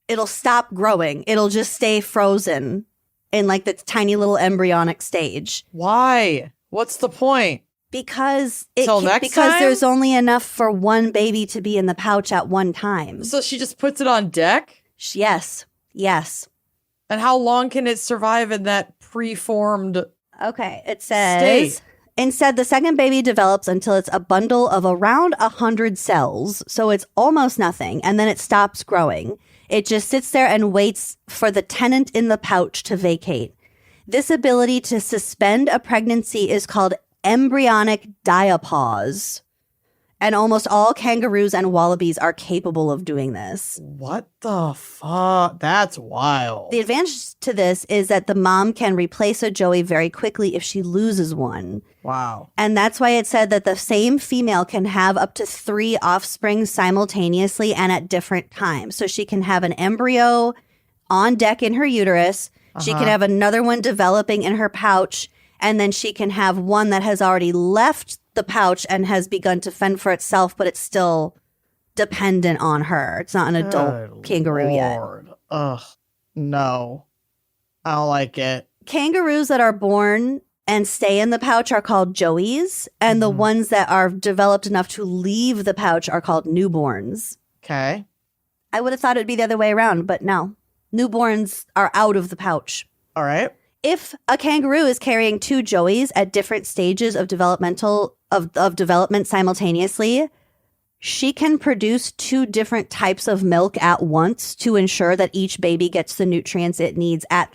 it'll stop growing. It'll just stay frozen in like the tiny little embryonic stage. Why? What's the point? Because Till next time? there's only enough for one baby to be in the pouch at one time. So she just puts it on deck? Yes. And how long can it survive in that preformed? Okay, it says, instead, the second baby develops until it's a bundle of around 100 cells, so it's almost nothing, and then it stops growing. It just sits there and waits for the tenant in the pouch to vacate. This ability to suspend a pregnancy is called embryonic diapause, and almost all kangaroos and wallabies are capable of doing this. What the fuck? That's wild. The advantage to this is that the mom can replace a joey very quickly if she loses one. Wow. And that's why it said that the same female can have up to 3 offspring simultaneously and at different times. So she can have an embryo on deck in her uterus. She can have another one developing in her pouch. And then she can have one that has already left the pouch and has begun to fend for itself, but it's still dependent on her. It's not an adult kangaroo yet. Ugh. No. I don't like it. Kangaroos that are born and stay in the pouch are called joeys, and the ones that are developed enough to leave the pouch are called newborns. Okay. I would have thought it'd be the other way around, but no. Newborns are out of the pouch. All right. If a kangaroo is carrying 2 joeys at different stages of development simultaneously, she can produce 2 different types of milk at once to ensure that each baby gets the nutrients it needs at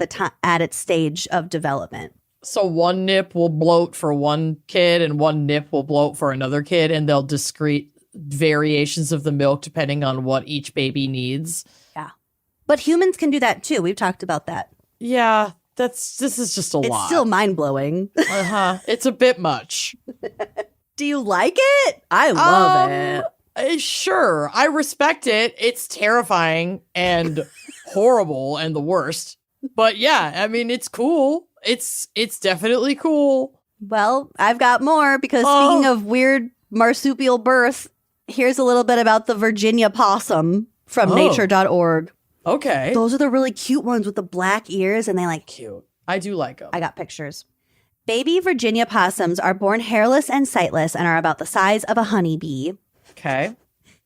its stage of development. So one nip will bloat for one kid and one nip will bloat for another kid, and they'll discrete variations of the milk depending on what each baby needs. Yeah. But humans can do that too. We've talked about that. Yeah, this is just a lot. It's still mind-blowing. It's a bit much. Do you like it? I love it. Sure. I respect it. It's terrifying and horrible and the worst. But yeah, I mean, it's cool. It's definitely cool. Well, I've got more because speaking of weird marsupial birth, here's a little bit about the Virginia possum from nature.org. Okay. Those are the really cute ones with the black ears and they like... Cute. I do like them. I got pictures. Baby Virginia possums are born hairless and sightless and are about the size of a honeybee. Okay.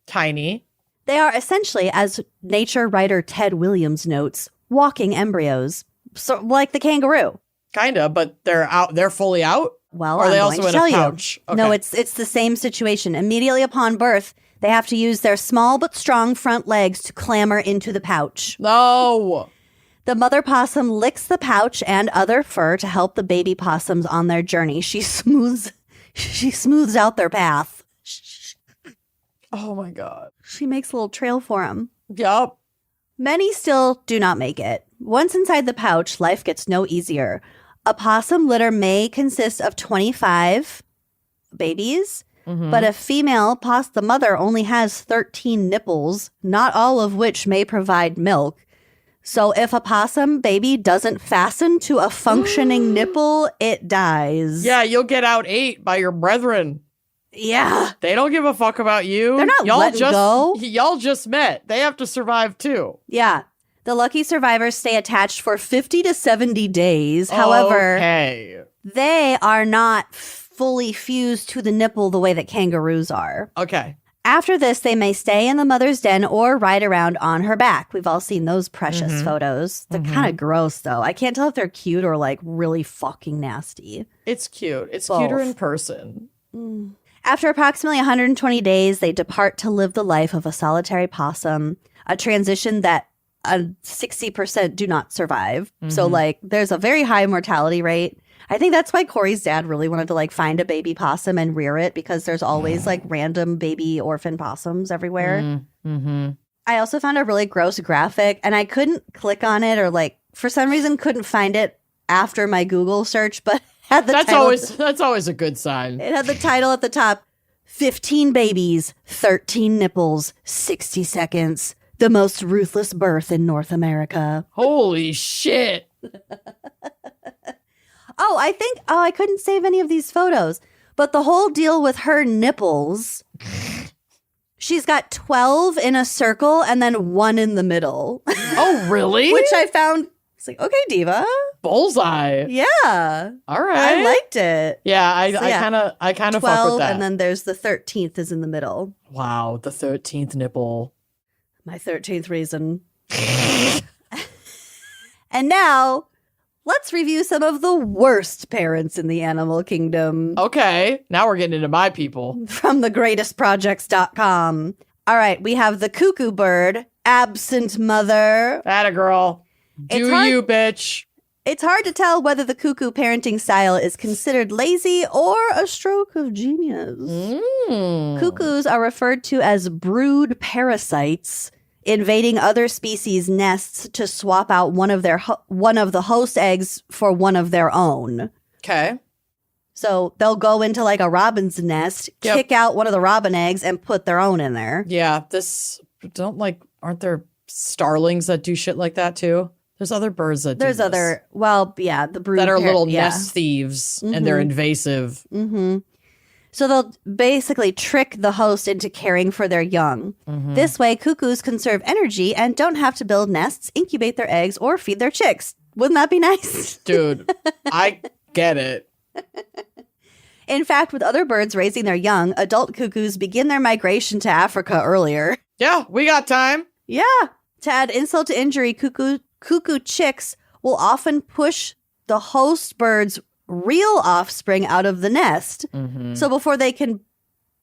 Tiny. They are essentially, as nature writer Ted Williams notes, walking embryos. So, like the kangaroo. Kinda, but they're out. They're fully out? Well, or are they I'm also going in to tell a pouch? you. Okay. No, it's the same situation. Immediately upon birth, they have to use their small but strong front legs to clamber into the pouch. No. The mother possum licks the pouch and other fur to help the baby possums on their journey. She smooths out their path. Oh my God. She makes a little trail for them. Yup. Many still do not make it. Once inside the pouch, life gets no easier. A possum litter may consist of 25 babies, but a female the mother only has 13 nipples, not all of which may provide milk. So if a possum baby doesn't fasten to a functioning nipple, it dies. Yeah, you'll get out 8 by your brethren. Yeah. They don't give a fuck about you. They're not letting go. Y'all just met. They have to survive too. Yeah. The lucky survivors stay attached for 50 to 70 days. However, they are not fully fused to the nipple the way that kangaroos are. Okay. After this, they may stay in the mother's den or ride around on her back. We've all seen those precious photos. They're kind of gross, though. I can't tell if they're cute or like really fucking nasty. It's cute. It's Both. cuter in person. After approximately 120 days, they depart to live the life of a solitary possum, a transition that 60% do not survive. So, like, there's a very high mortality rate. I think that's why Corey's dad really wanted to, like, find a baby possum and rear it because there's always, like, random baby orphan possums everywhere. I also found a really gross graphic, and I couldn't click on it or, like, for some reason couldn't find it after my Google search, but had the title. That's always a good sign. It had the title at the top, 15 babies, 13 nipples, 60 seconds. The most ruthless birth in North America. Holy shit. I couldn't save any of these photos. But the whole deal with her nipples, she's got 12 in a circle and then 1 in the middle. Oh, really? Which I found, it's like, okay, diva. Bullseye. Yeah. All right. I liked it. Yeah, I kind of fuck with that. And then there's the 13th is in the middle. Wow, the 13th nipple. My 13th reason. And now, let's review some of the worst parents in the animal kingdom. Okay, now we're getting into my people. From thegreatestprojects.com. All right, we have the cuckoo bird, absent mother. Atta girl. Do you, bitch. It's hard to tell whether the cuckoo parenting style is considered lazy or a stroke of genius. Cuckoos are referred to as brood parasites, invading other species' nests to swap out one of the host eggs for one of their own. Okay. So they'll go into like a robin's nest, kick out one of the robin eggs, and put their own in there. Yeah, aren't there starlings that do shit like that too? There's other birds that do this. The brood that are little nest thieves, and they're invasive. So they'll basically trick the host into caring for their young. This way, cuckoos conserve energy and don't have to build nests, incubate their eggs, or feed their chicks. Wouldn't that be nice? Dude, I get it. In fact, with other birds raising their young, adult cuckoos begin their migration to Africa earlier. Yeah, we got time. Yeah. To add insult to injury, cuckoo chicks will often push the host bird's real offspring out of the nest. Mm-hmm. So before they can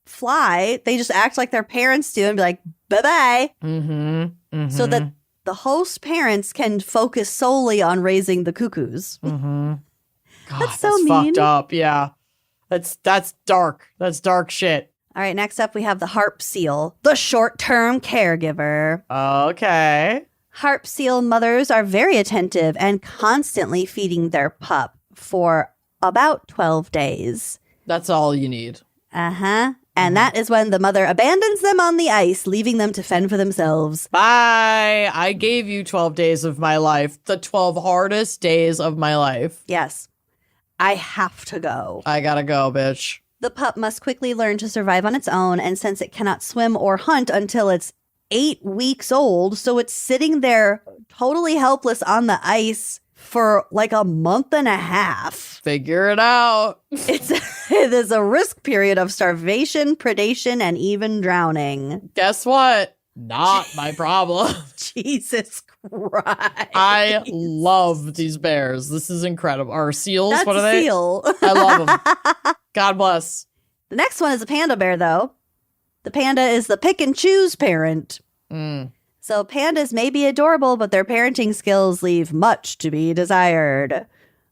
fly, they just act like their parents do and be like, bye-bye. Mm-hmm. Mm-hmm. So that the host parents can focus solely on raising the cuckoos. Mm-hmm. God, That's so mean. Fucked up. Yeah. That's dark. That's dark shit. All right, next up we have the harp seal, the short-term caregiver. Okay. Harp seal mothers are very attentive and constantly feeding their pup for about 12 days. That's all you need. Uh-huh. And that is when the mother abandons them on the ice, leaving them to fend for themselves. Bye. I gave you 12 days of my life. The 12 hardest days of my life. Yes. I have to go. I gotta go, bitch. The pup must quickly learn to survive on its own, and since it cannot swim or hunt until it's 8 weeks old, so it's sitting there totally helpless on the ice for like a month and a half. Figure it out. It is a risk period of starvation, predation, and even drowning. Guess what? Not my problem. Jesus Christ. I love these bears. This is incredible. Or seals, That's what are a they? seal. I love them. God bless. The next one is a panda bear, though. The panda is the pick and choose parent. Mm. So pandas may be adorable, but their parenting skills leave much to be desired.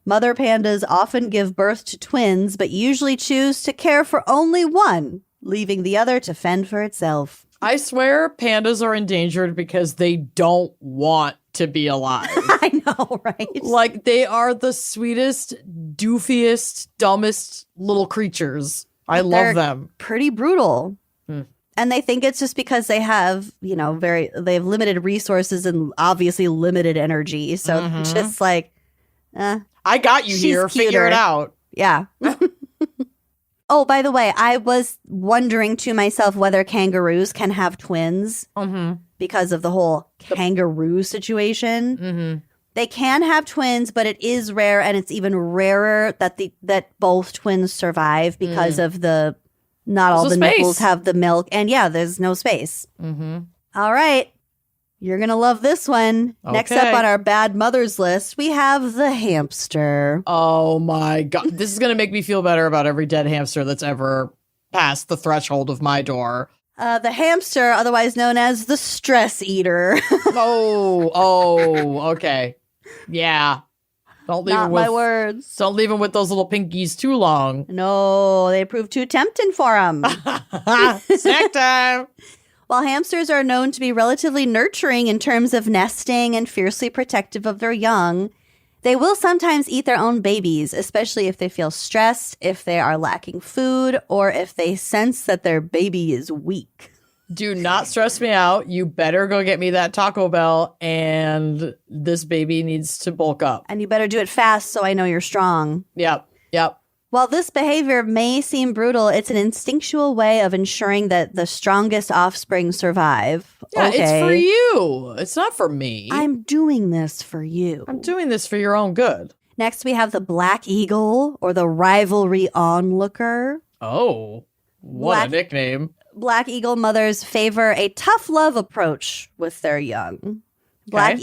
Mother pandas often give birth to twins, but usually choose to care for only one, leaving the other to fend for itself. I swear pandas are endangered because they don't want to be alive. I know, right? Like, they are the sweetest, doofiest, dumbest little creatures. I love They're them. Pretty brutal. Hmm. And they think it's just because they have, they have limited resources and obviously limited energy. So just like, I got you she's here. Figure cuter. it out. Yeah. Oh, by the way, I was wondering to myself whether kangaroos can have twins because of the whole kangaroo situation. Mm-hmm. They can have twins, but it is rare, and it's even rarer that both twins survive because of not all the nipples have the milk, and there's no space. Mm-hmm. All right. You're going to love this one. Okay. Next up on our bad mothers list, we have the hamster. Oh my God. This is going to make me feel better about every dead hamster that's ever passed the threshold of my door. The hamster, otherwise known as the stress eater. Okay. Yeah. Don't leave Not him with my words. Don't leave him with those little pinkies too long. No, they prove too tempting for him. Snack time. While hamsters are known to be relatively nurturing in terms of nesting and fiercely protective of their young, they will sometimes eat their own babies, especially if they feel stressed, if they are lacking food, or if they sense that their baby is weak. Do not stress me out. You better go get me that Taco Bell, and this baby needs to bulk up. And you better do it fast so I know you're strong. Yep. While this behavior may seem brutal, it's an instinctual way of ensuring that the strongest offspring survive. Yeah, Okay. It's for you. It's not for me. I'm doing this for you. I'm doing this for your own good. Next, we have the black eagle, or the rivalry onlooker. Oh, what a nickname. Black eagle mothers favor a tough love approach with their young. Black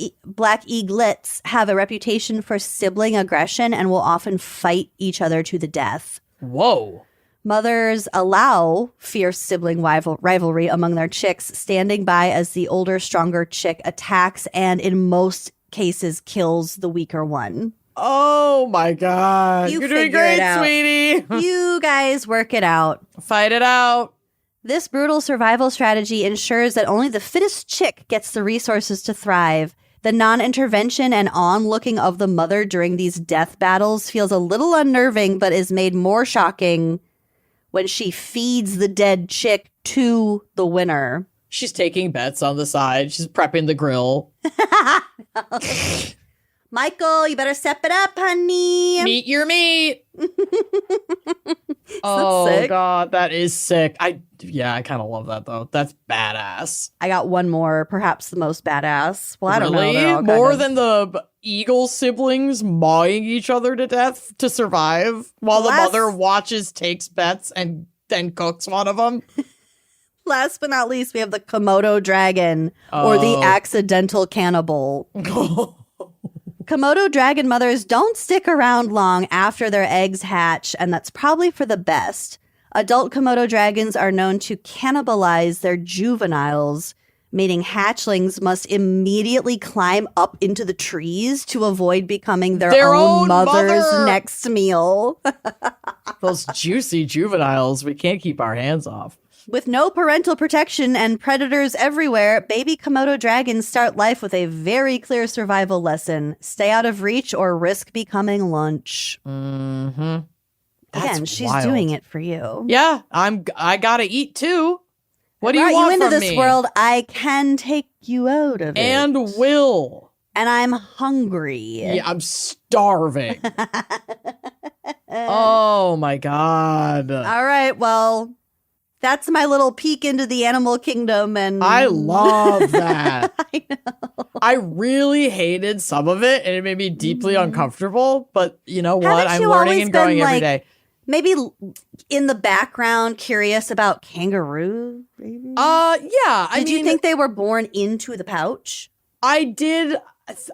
eaglets have a reputation for sibling aggression and will often fight each other to the death. Whoa. Mothers allow fierce sibling rivalry among their chicks, standing by as the older, stronger chick attacks and, in most cases, kills the weaker one. Oh my God. You You're doing figure it great, out. sweetie. You guys work it out. Fight it out. This brutal survival strategy ensures that only the fittest chick gets the resources to thrive. The non-intervention and onlooking of the mother during these death battles feels a little unnerving, but is made more shocking when she feeds the dead chick to the winner. She's taking bets on the side. She's prepping the grill. Michael, you better step it up, honey. Meet your meat. sick? God, that is sick. I kind of love that though. That's badass. I got one more, perhaps the most badass. Well, I don't know. Really? They're all More kind of- than the eagle siblings mawing each other to death to survive while the Last- mother watches, takes bets, and then cooks one of them. Last but not least, we have the Komodo dragon or the accidental cannibal. Komodo dragon mothers don't stick around long after their eggs hatch, and that's probably for the best. Adult Komodo dragons are known to cannibalize their juveniles, meaning hatchlings must immediately climb up into the trees to avoid becoming their own mother's next meal. Those juicy juveniles we can't keep our hands off. With no parental protection and predators everywhere, baby Komodo dragons start life with a very clear survival lesson. Stay out of reach or risk becoming lunch. Mm-hmm. Again, she's doing it for you. Yeah, I gotta eat too. What do you want you into from this me? world, I can take you out of it. And will. And I'm hungry. Yeah, I'm starving. Oh my God. All right, well, that's my little peek into the animal kingdom, and I love that. I know. I really hated some of it, and it made me deeply uncomfortable. But you know what? I'm learning and growing every day. Maybe in the background, curious about kangaroo. Maybe? Yeah. Did you think they were born into the pouch? I did.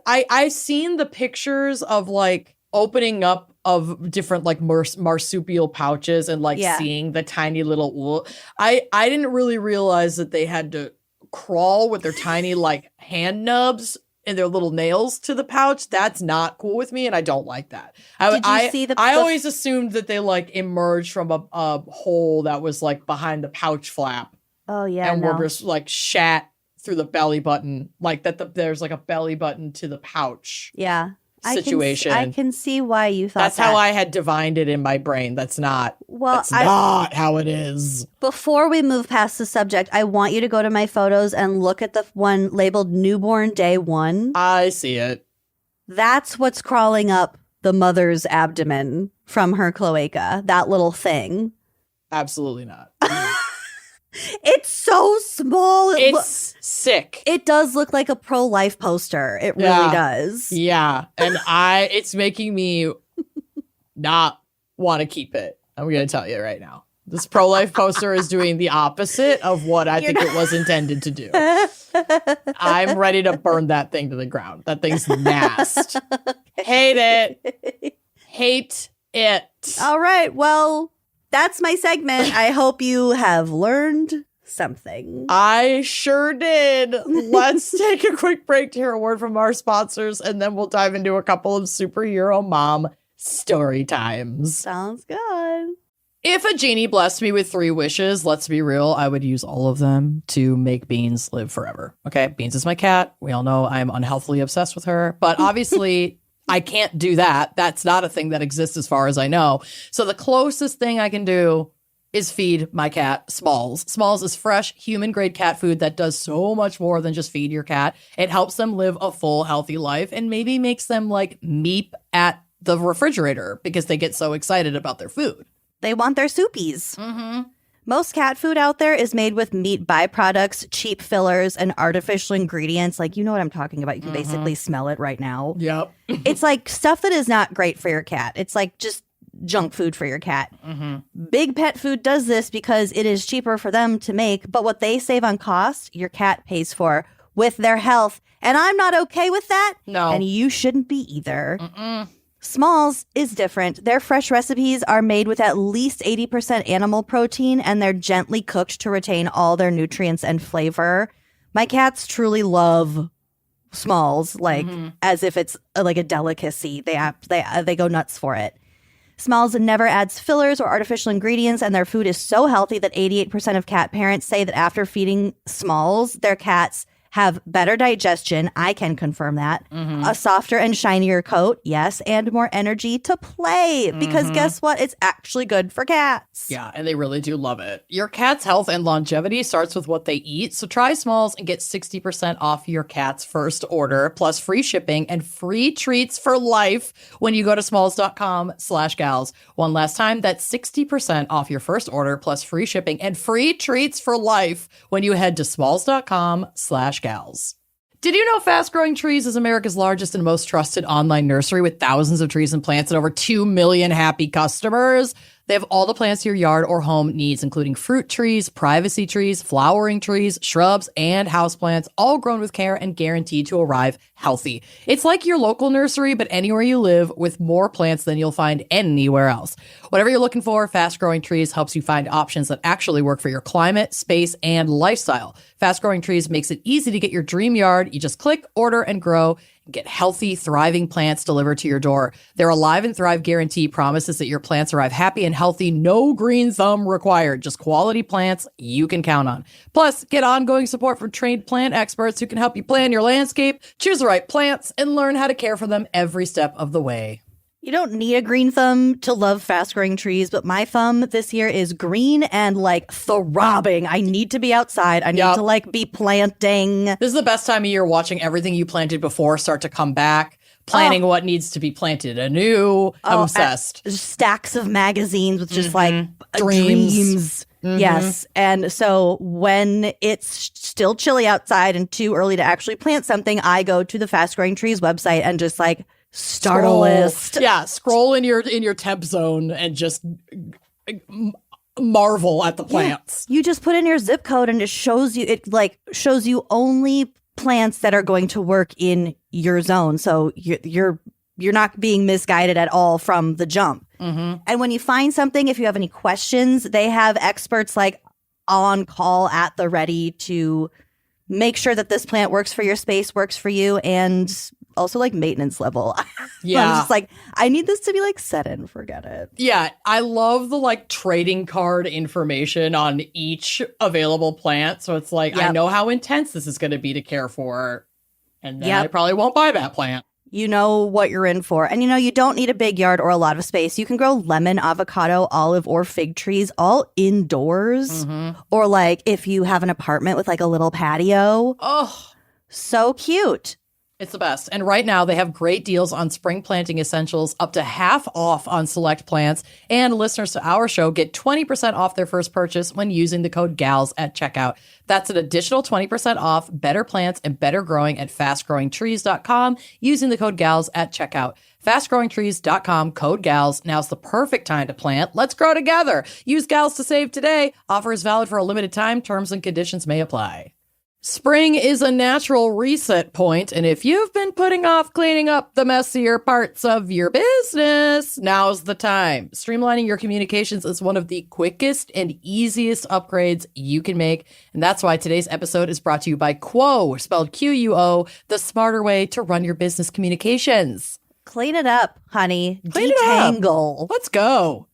I've seen the pictures of like opening up of different like marsupial pouches and like seeing the tiny little wool. I didn't really realize that they had to crawl with their tiny like hand nubs and their little nails to the pouch. That's not cool with me, and I don't like that. I always assumed that they like emerged from a hole that was like behind the pouch flap. Oh yeah, and were just like shat through the belly button, like that. There's like a belly button to the pouch. Yeah. Situation. I can see why you thought that's how I had divined it in my brain. That's not not how it is. Before we move past the subject, I want you to go to my photos and look at the one labeled newborn day 1. I see it. That's what's crawling up the mother's abdomen from her cloaca. That little thing. Absolutely not. It's so small. It's sick. It does look like a pro-life poster. It really does. Yeah. And it's making me not want to keep it. I'm going to tell you right now. This pro-life poster is doing the opposite of what I think it was intended to do. I'm ready to burn that thing to the ground. That thing's nasty. Hate it. Hate it. All right. Well, that's my segment. I hope you have learned something. I sure did. Let's take a quick break to hear a word from our sponsors, and then we'll dive into a couple of superhero mom story times. Sounds good. If a genie blessed me with 3 wishes, let's be real, I would use all of them to make Beans live forever. Okay, Beans is my cat. We all know I'm unhealthily obsessed with her, but obviously I can't do that. That's not a thing that exists as far as I know. So the closest thing I can do is feed my cat Smalls. Smalls is fresh, human-grade cat food that does so much more than just feed your cat. It helps them live a full, healthy life and maybe makes them like meep at the refrigerator because they get so excited about their food. They want their soupies. Mm-hmm. Most cat food out there is made with meat byproducts, cheap fillers, and artificial ingredients. Like, you know what I'm talking about. You can basically smell it right now. Yep. It's like stuff that is not great for your cat. It's like just junk food for your cat. Mm-hmm. Big Pet Food does this because it is cheaper for them to make, but what they save on cost, your cat pays for with their health. And I'm not okay with that. No. And you shouldn't be either. Mm-mm. Smalls is different. Their fresh recipes are made with at least 80% animal protein, and they're gently cooked to retain all their nutrients and flavor. My cats truly love Smalls, like as if it's like a delicacy. They go nuts for it. Smalls never adds fillers or artificial ingredients, and their food is so healthy that 88% of cat parents say that after feeding Smalls, their cats have better digestion. I can confirm that. A softer and shinier coat, yes, and more energy to play. Because guess what? It's actually good for cats. Yeah, and they really do love it. Your cat's health and longevity starts with what they eat. So try Smalls and get 60% off your cat's first order, plus free shipping and free treats for life when you go to smalls.com/gals. One last time, that's 60% off your first order, plus free shipping and free treats for life when you head to smalls.com/gals. Did you know Fast Growing Trees is America's largest and most trusted online nursery with thousands of trees and plants and over 2 million happy customers? They have all the plants your yard or home needs, including fruit trees, privacy trees, flowering trees, shrubs, and houseplants, all grown with care and guaranteed to arrive healthy. It's like your local nursery, but anywhere you live, with more plants than you'll find anywhere else. Whatever you're looking for, Fast Growing Trees helps you find options that actually work for your climate, space, and lifestyle. Fast Growing Trees makes it easy to get your dream yard. You just click, order, and grow. Get healthy, thriving plants delivered to your door. Their Alive and Thrive guarantee promises that your plants arrive happy and healthy, no green thumb required, just quality plants you can count on. Plus, get ongoing support from trained plant experts who can help you plan your landscape, choose the right plants, and learn how to care for them every step of the way. You don't need a green thumb to love fast-growing trees, but my thumb this year is green and, like, throbbing. I need to be outside. I need to, like, be planting. This is the best time of year, watching everything you planted before start to come back, planning what needs to be planted anew. I'm obsessed. Stacks of magazines with just, like, dreams. Yes. And so when it's still chilly outside and too early to actually plant something, I go to the Fast Growing Trees website and just, like, start a list. Yeah, scroll in your temp zone and just marvel at the plants. Yeah. You just put in your zip code and it shows you only plants that are going to work in your zone. So you're not being misguided at all from the jump. Mm-hmm. And when you find something, if you have any questions, they have experts like on call at the ready to make sure that this plant works for your space, works for you, and also like maintenance level. Yeah. I'm just like, I need this to be like set and forget it. Yeah. I love the like trading card information on each available plant. So it's like, I know how intense this is going to be to care for. And then I probably won't buy that plant. You know what you're in for. And you don't need a big yard or a lot of space. You can grow lemon, avocado, olive, or fig trees all indoors. Mm-hmm. Or like if you have an apartment with like a little patio. Oh, so cute. It's the best. And right now they have great deals on spring planting essentials, up to half off on select plants. And listeners to our show get 20% off their first purchase when using the code GALS at checkout. That's an additional 20% off better plants and better growing at fastgrowingtrees.com using the code GALS at checkout. Fastgrowingtrees.com, code GALS. Now's the perfect time to plant. Let's grow together. Use GALS to save today. Offer is valid for a limited time. Terms and conditions may apply. Spring is a natural reset point, and if you've been putting off cleaning up the messier parts of your business, now's the time. Streamlining your communications is one of the quickest and easiest upgrades you can make, and that's why today's episode is brought to you by Quo, spelled Quo, the smarter way to run your business communications. Clean it up, honey. Clean Detangle. It up. Let's go.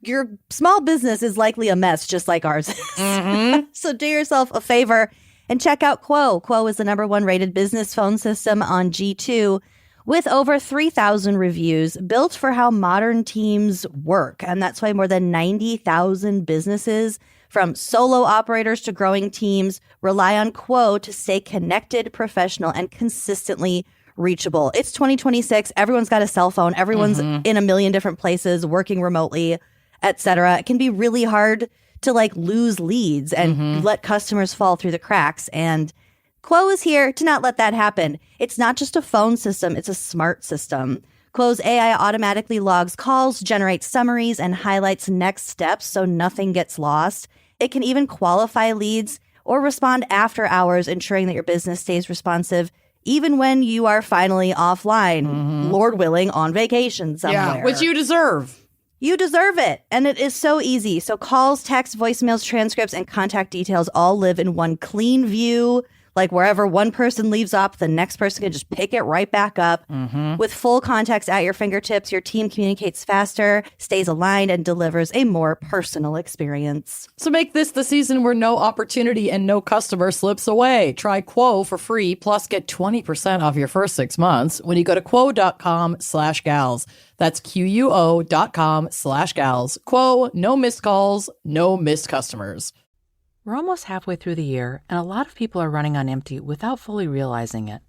Your small business is likely a mess, just like ours is. Mm-hmm. So do yourself a favor and check out Quo. Quo is the #1 rated business phone system on G2 with over 3,000 reviews, built for how modern teams work. And that's why more than 90,000 businesses, from solo operators to growing teams, rely on Quo to stay connected, professional, and consistently reachable. It's 2026. Everyone's got a cell phone. Everyone's in a million different places, working remotely, etc. It can be really hard to like lose leads and let customers fall through the cracks. And Quo is here to not let that happen. It's not just a phone system, it's a smart system. Quo's AI automatically logs calls, generates summaries, and highlights next steps so nothing gets lost. It can even qualify leads or respond after hours, ensuring that your business stays responsive even when you are finally offline, Lord willing, on vacation somewhere. Yeah, which you deserve. You deserve it. And it is so easy. So calls, texts, voicemails, transcripts, and contact details all live in one clean view. Like wherever one person leaves off, the next person can just pick it right back up. With full context at your fingertips, your team communicates faster, stays aligned, and delivers a more personal experience. So make this the season where no opportunity and no customer slips away. Try Quo for free, plus get 20% off your first 6 months when you go to quo.com/gals. That's QUO.com/gals. Quo, no missed calls, no missed customers. We're almost halfway through the year, and a lot of people are running on empty without fully realizing it.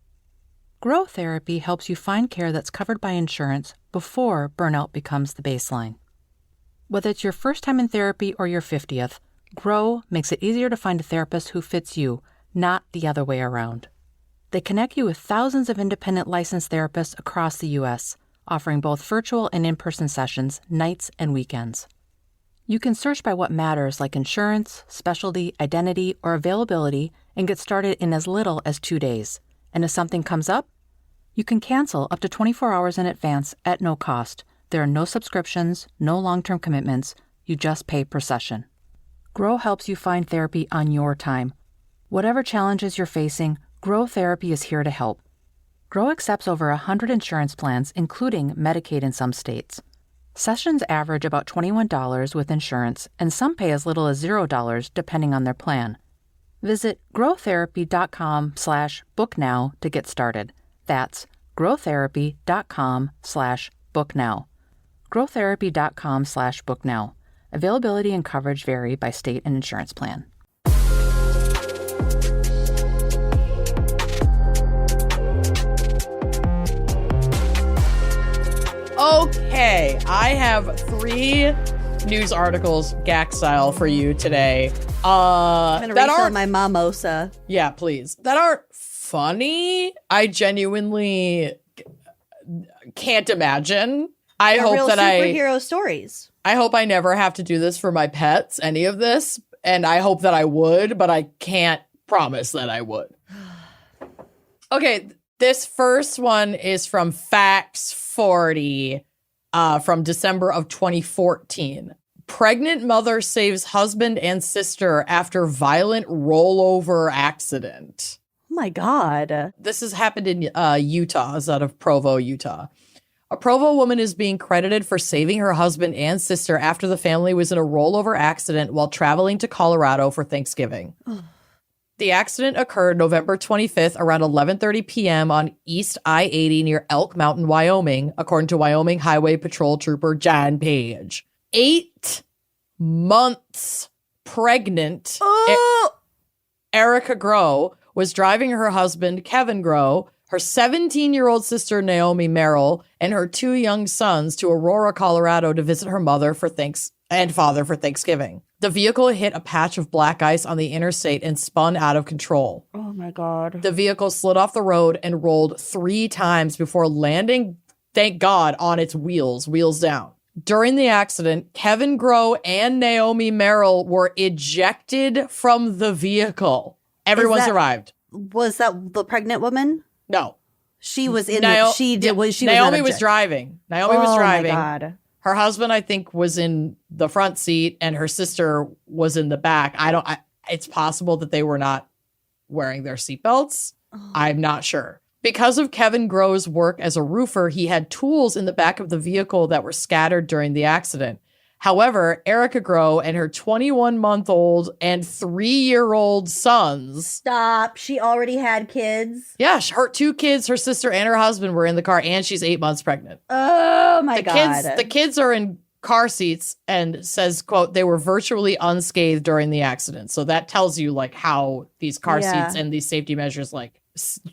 Grow Therapy helps you find care that's covered by insurance before burnout becomes the baseline. Whether it's your first time in therapy or your 50th, Grow makes it easier to find a therapist who fits you, not the other way around. They connect you with thousands of independent licensed therapists across the U.S., offering both virtual and in-person sessions, nights and weekends. You can search by what matters like insurance, specialty, identity, or availability and get started in as little as 2 days. And if something comes up, you can cancel up to 24 hours in advance at no cost. There are no subscriptions, no long-term commitments. You just pay per session. Grow helps you find therapy on your time. Whatever challenges you're facing, Grow Therapy is here to help. Grow accepts over 100 insurance plans, including Medicaid in some states. Sessions average about $21 with insurance, and some pay as little as $0 depending on their plan. Visit growtherapy.com/booknow to get started. That's growtherapy.com/booknow. growtherapy.com/booknow. Availability and coverage vary by state and insurance plan. Okay, I have 3 news articles, GAC style, for you today. I'm going to refill my mom-osa. Yeah, please. That aren't funny. I genuinely can't imagine. I hope real that superhero stories. I hope I never have to do this for my pets, any of this. And I hope that I would, but I can't promise that I would. Okay, this first one is from Facts 40 from December of 2014. Pregnant mother saves husband and sister after violent rollover accident. Oh my God. This has happened in Utah, it's out of Provo, Utah. A Provo woman is being credited for saving her husband and sister after the family was in a rollover accident while traveling to Colorado for Thanksgiving. The accident occurred November 25th around 11:30 p.m. on East I-80 near Elk Mountain, Wyoming, according to Wyoming Highway Patrol Trooper John Page. 8 months pregnant, Erica Grow was driving her husband, Kevin Grow, her 17-year-old sister, Naomi Merrill, and her 2 young sons to Aurora, Colorado to visit her mother and father for Thanksgiving. The vehicle hit a patch of black ice on the interstate and spun out of control. Oh my God. The vehicle slid off the road and rolled 3 times before landing, thank God, on its wheels down. During the accident, Kevin Grow and Naomi Merrill were ejected from the vehicle. Everyone survived. Was that the pregnant woman? No. She was in Naomi was driving. Naomi was driving. Oh my God. Her husband, I think, was in the front seat and her sister was in the back. It's possible that they were not wearing their seatbelts. I'm not sure. Because of Kevin Grow's work as a roofer, he had tools in the back of the vehicle that were scattered during the accident. However, Erica Grow and her 21-month-old and 3-year-old sons. Stop. She already had kids. Yeah, her 2 kids, her sister and her husband were in the car, and she's 8 months pregnant. Oh my God. The kids are in car seats and says, quote, they were virtually unscathed during the accident. So that tells you like how these car seats and these safety measures like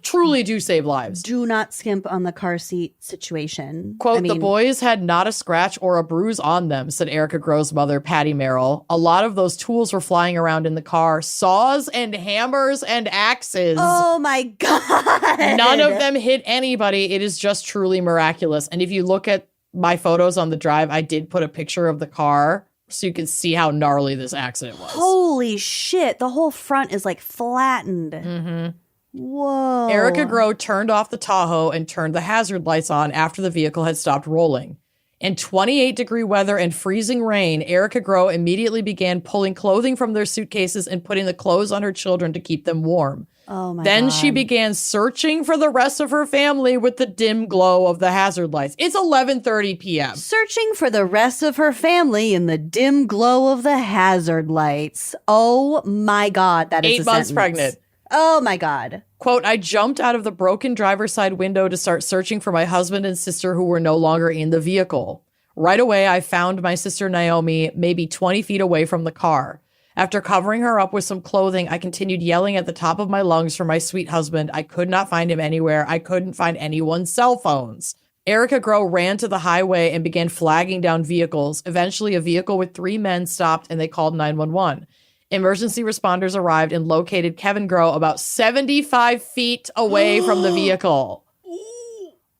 truly do save lives. Do not skimp on the car seat situation. Quote, the boys had not a scratch or a bruise on them, said Erica Grow's mother, Patty Merrill. A lot of those tools were flying around in the car, saws and hammers and axes. Oh my God. None of them hit anybody. It is just truly miraculous. And if you look at my photos on the drive, I did put a picture of the car so you can see how gnarly this accident was. Holy shit. The whole front is like flattened. Mm-hmm. Whoa. Erica Grow turned off the Tahoe and turned the hazard lights on after the vehicle had stopped rolling. In 28-degree weather and freezing rain, Erica Grow immediately began pulling clothing from their suitcases and putting the clothes on her children to keep them warm. Oh my Then God. she began searching for the rest of her family with the dim glow of the hazard lights. It's 11:30 p.m. Searching for the rest of her family in the dim glow of the hazard lights. Oh my God. That is 8 months sentence. pregnant. Oh my God. Quote, I jumped out of the broken driver's side window to start searching for my husband and sister who were no longer in the vehicle. Right away, I found my sister Naomi maybe 20 feet away from the car. After covering her up with some clothing, I continued yelling at the top of my lungs for my sweet husband. I could not find him anywhere. I couldn't find anyone's cell phones. Erica Grow ran to the highway and began flagging down vehicles. Eventually, a vehicle with 3 men stopped and they called 911. Emergency responders arrived and located Kevin Grow about 75 feet away from the vehicle.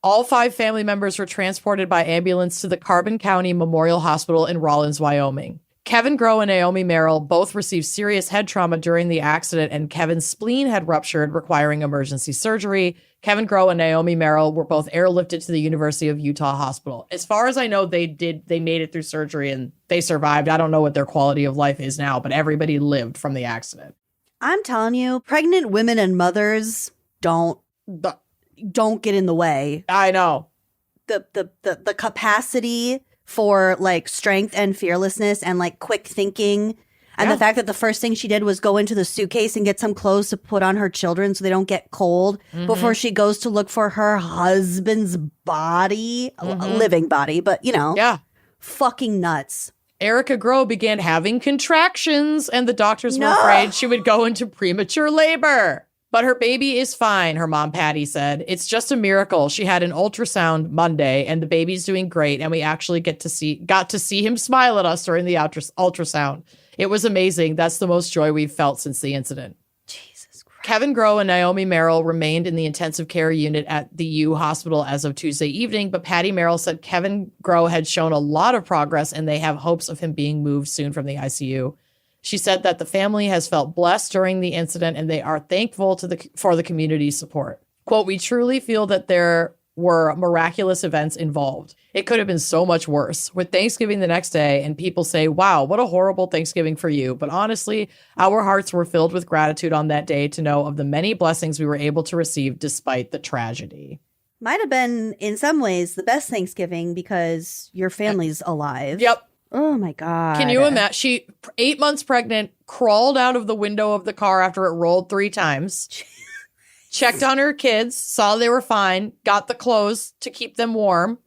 All 5 family members were transported by ambulance to the Carbon County Memorial Hospital in Rawlins, Wyoming. Kevin Groh and Naomi Merrill both received serious head trauma during the accident, and Kevin's spleen had ruptured, requiring emergency surgery. Kevin Groh and Naomi Merrill were both airlifted to the University of Utah Hospital. As far as I know, they made it through surgery and they survived. I don't know what their quality of life is now, but everybody lived from the accident. I'm telling you, pregnant women and mothers don't get in the way. I know. The capacity for like strength and fearlessness and like quick thinking. And the fact that the first thing she did was go into the suitcase and get some clothes to put on her children so they don't get cold before she goes to look for her husband's body, living body, but fucking nuts. Erica Groh began having contractions and the doctors were afraid she would go into premature labor. But her baby is fine, her mom Patty said. It's just a miracle. She had an ultrasound Monday and the baby's doing great. And we actually got to see him smile at us during the ultrasound. It was amazing. That's the most joy we've felt since the incident. Jesus Christ. Kevin Groh and Naomi Merrill remained in the intensive care unit at the U Hospital as of Tuesday evening. But Patty Merrill said Kevin Groh had shown a lot of progress and they have hopes of him being moved soon from the ICU. She said that the family has felt blessed during the incident and they are thankful for the community's support. Quote, we truly feel that there were miraculous events involved. It could have been so much worse. With Thanksgiving the next day and people say, wow, what a horrible Thanksgiving for you. But honestly, our hearts were filled with gratitude on that day to know of the many blessings we were able to receive despite the tragedy. Might have been, in some ways, the best Thanksgiving because your family's alive. Yep. Oh, my God. Can you imagine? She, 8 months pregnant, crawled out of the window of the car after it rolled 3 times, checked on her kids, saw they were fine, got the clothes to keep them warm,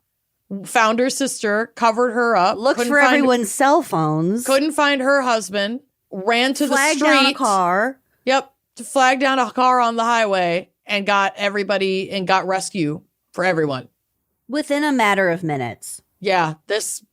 found her sister, covered her up. Looked for everyone's cell phones. Couldn't find her husband, ran to the street. Flagged down a car. Yep. Flagged down a car on the highway and got everybody and got rescue for everyone. Within a matter of minutes. Yeah. This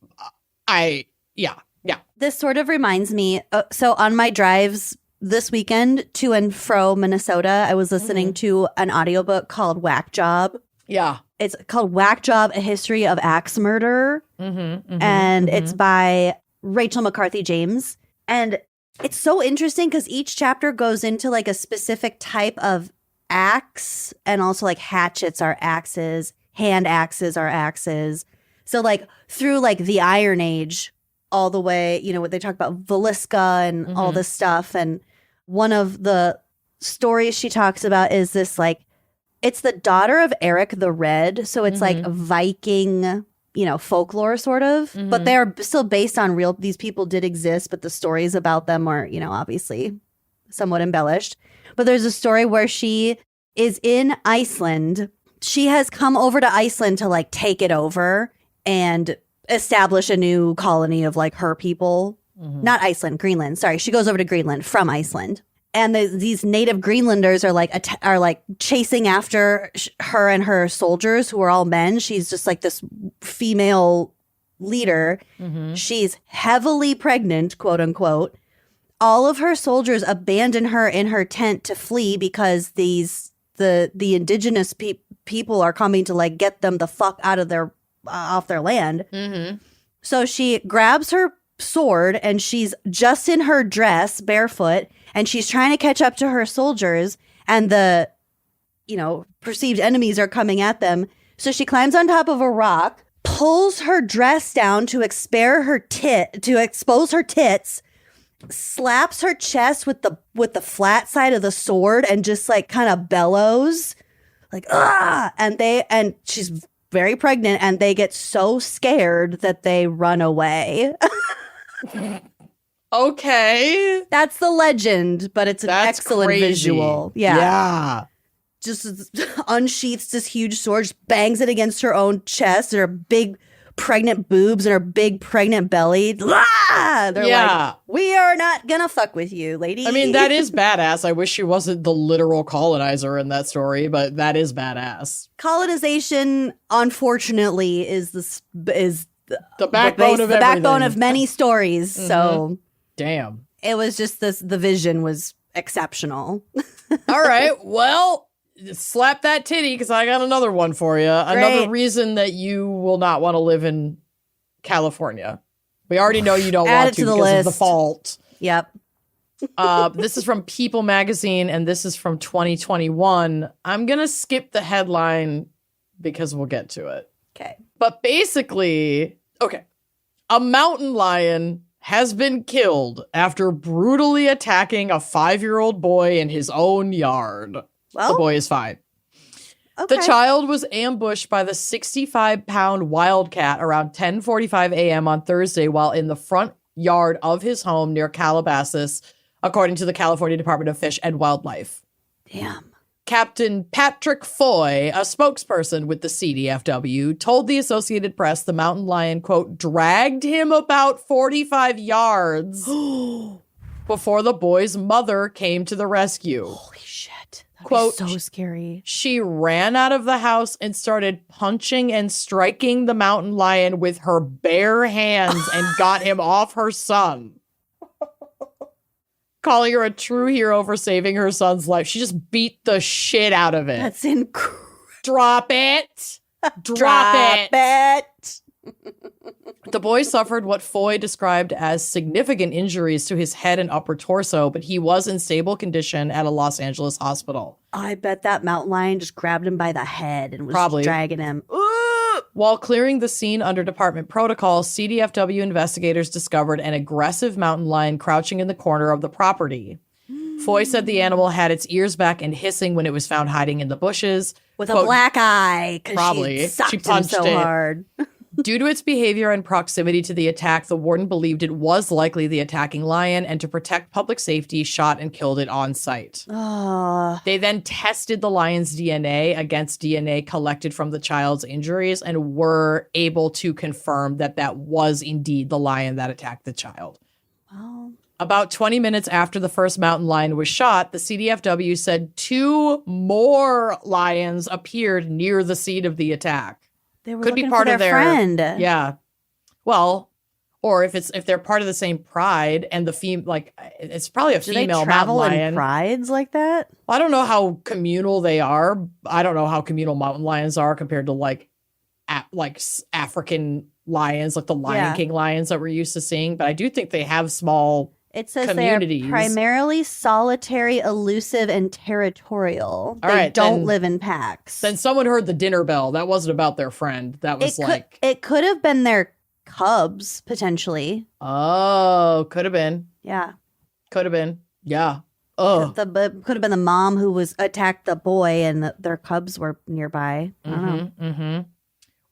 sort of reminds me. So on my drives this weekend to and fro Minnesota, I was listening to an audiobook called Whack Job. Yeah. It's called Whack Job, A History of Axe Murder. It's by Rachel McCarthy James. And it's so interesting because each chapter goes into like a specific type of axe, and also like hatchets are axes, hand axes are axes. So like through like the Iron Age all the way, what they talk about, Valiska and all this stuff. And one of the stories she talks about is this like, it's the daughter of Eric the Red. So it's like a Viking, folklore sort of, but they're still based on real, these people did exist, but the stories about them are, obviously somewhat embellished. But there's a story where she is in Iceland. She has come over to Iceland to like take it over and establish a new colony of like her people. Not Iceland, Greenland. Sorry. She goes over to Greenland from Iceland. And these native Greenlanders are like chasing after her and her soldiers who are all men. She's just like this female leader. She's heavily pregnant, quote unquote. All of her soldiers abandon her in her tent to flee because the indigenous people are coming to like get them the fuck out of off their land. So she grabs her sword and she's just in her dress, barefoot, and she's trying to catch up to her soldiers, and the perceived enemies are coming at them. So she climbs on top of a rock, pulls her dress down to expose her tits, slaps her chest with the flat side of the sword, and just like kind of bellows like ah, and she's very pregnant, and they get so scared that they run away. Okay. That's the legend, but it's an excellent crazy visual. Yeah. Just unsheaths this huge sword, just bangs it against her own chest and her big pregnant boobs and her big pregnant belly. Ah! They're like, we are not gonna fuck with you, lady. I mean, that is badass. I wish she wasn't the literal colonizer in that story, but that is badass. Colonization, unfortunately, is the backbone of everything. The backbone of many stories. So, damn. It was just the vision was exceptional. All right. Well, slap that titty because I got another one for you. Another reason that you will not want to live in California. We already know you don't want to because of the fault. Yep. This is from People Magazine, and this is from 2021. I'm going to skip the headline because we'll get to it. Okay. But basically, a mountain lion has been killed after brutally attacking a 5-year-old boy in his own yard. Well, the boy is fine. Okay. The child was ambushed by the 65-pound wildcat around 10:45 a.m. on Thursday while in the front yard of his home near Calabasas, according to the California Department of Fish and Wildlife. Damn. Captain Patrick Foy, a spokesperson with the CDFW, told the Associated Press the mountain lion, quote, dragged him about 45 yards before the boy's mother came to the rescue. Holy shit. That'd Quote, be so scary. She ran out of the house and started punching and striking the mountain lion with her bare hands and got him off her son. Calling her a true hero for saving her son's life. She just beat the shit out of it. That's incredible. Drop it. Drop it. it. The boy suffered what Foy described as significant injuries to his head and upper torso, but he was in stable condition at a Los Angeles hospital. I bet that mountain lion just grabbed him by the head and was Probably dragging him. While clearing the scene under department protocol, CDFW investigators discovered an aggressive mountain lion crouching in the corner of the property. Foy said the animal had its ears back and hissing when it was found hiding in the bushes. With Quote, a black eye. Probably. She sucked She him punched so it. hard. Due to its behavior and proximity to the attack, the warden believed it was likely the attacking lion, and to protect public safety, shot and killed it on site. They then tested the lion's DNA against DNA collected from the child's injuries and were able to confirm that that was indeed the lion that attacked the child. Well, About 20 minutes after the first mountain lion was shot, the CDFW said 2 more lions appeared near the scene of the attack. they were Could be looking part for of their their friend. Yeah. Well, or if they're part of the same pride and it's probably a Do they female travel mountain in lion. prides like that? I don't know how communal they are. I don't know how communal mountain lions are compared to African lions, like the Lion King lions that we're used to seeing. But I do think they have small It says communities. they are primarily solitary, elusive, and territorial. All They right, don't then- live in packs. Then someone heard the dinner bell. That wasn't about their friend. That was it could have been their cubs, potentially. oh, could have been. Yeah. Could have been. Yeah. Oh. Could have been the mom who was attacked the boy and their cubs were nearby. I don't know. Mm-hmm.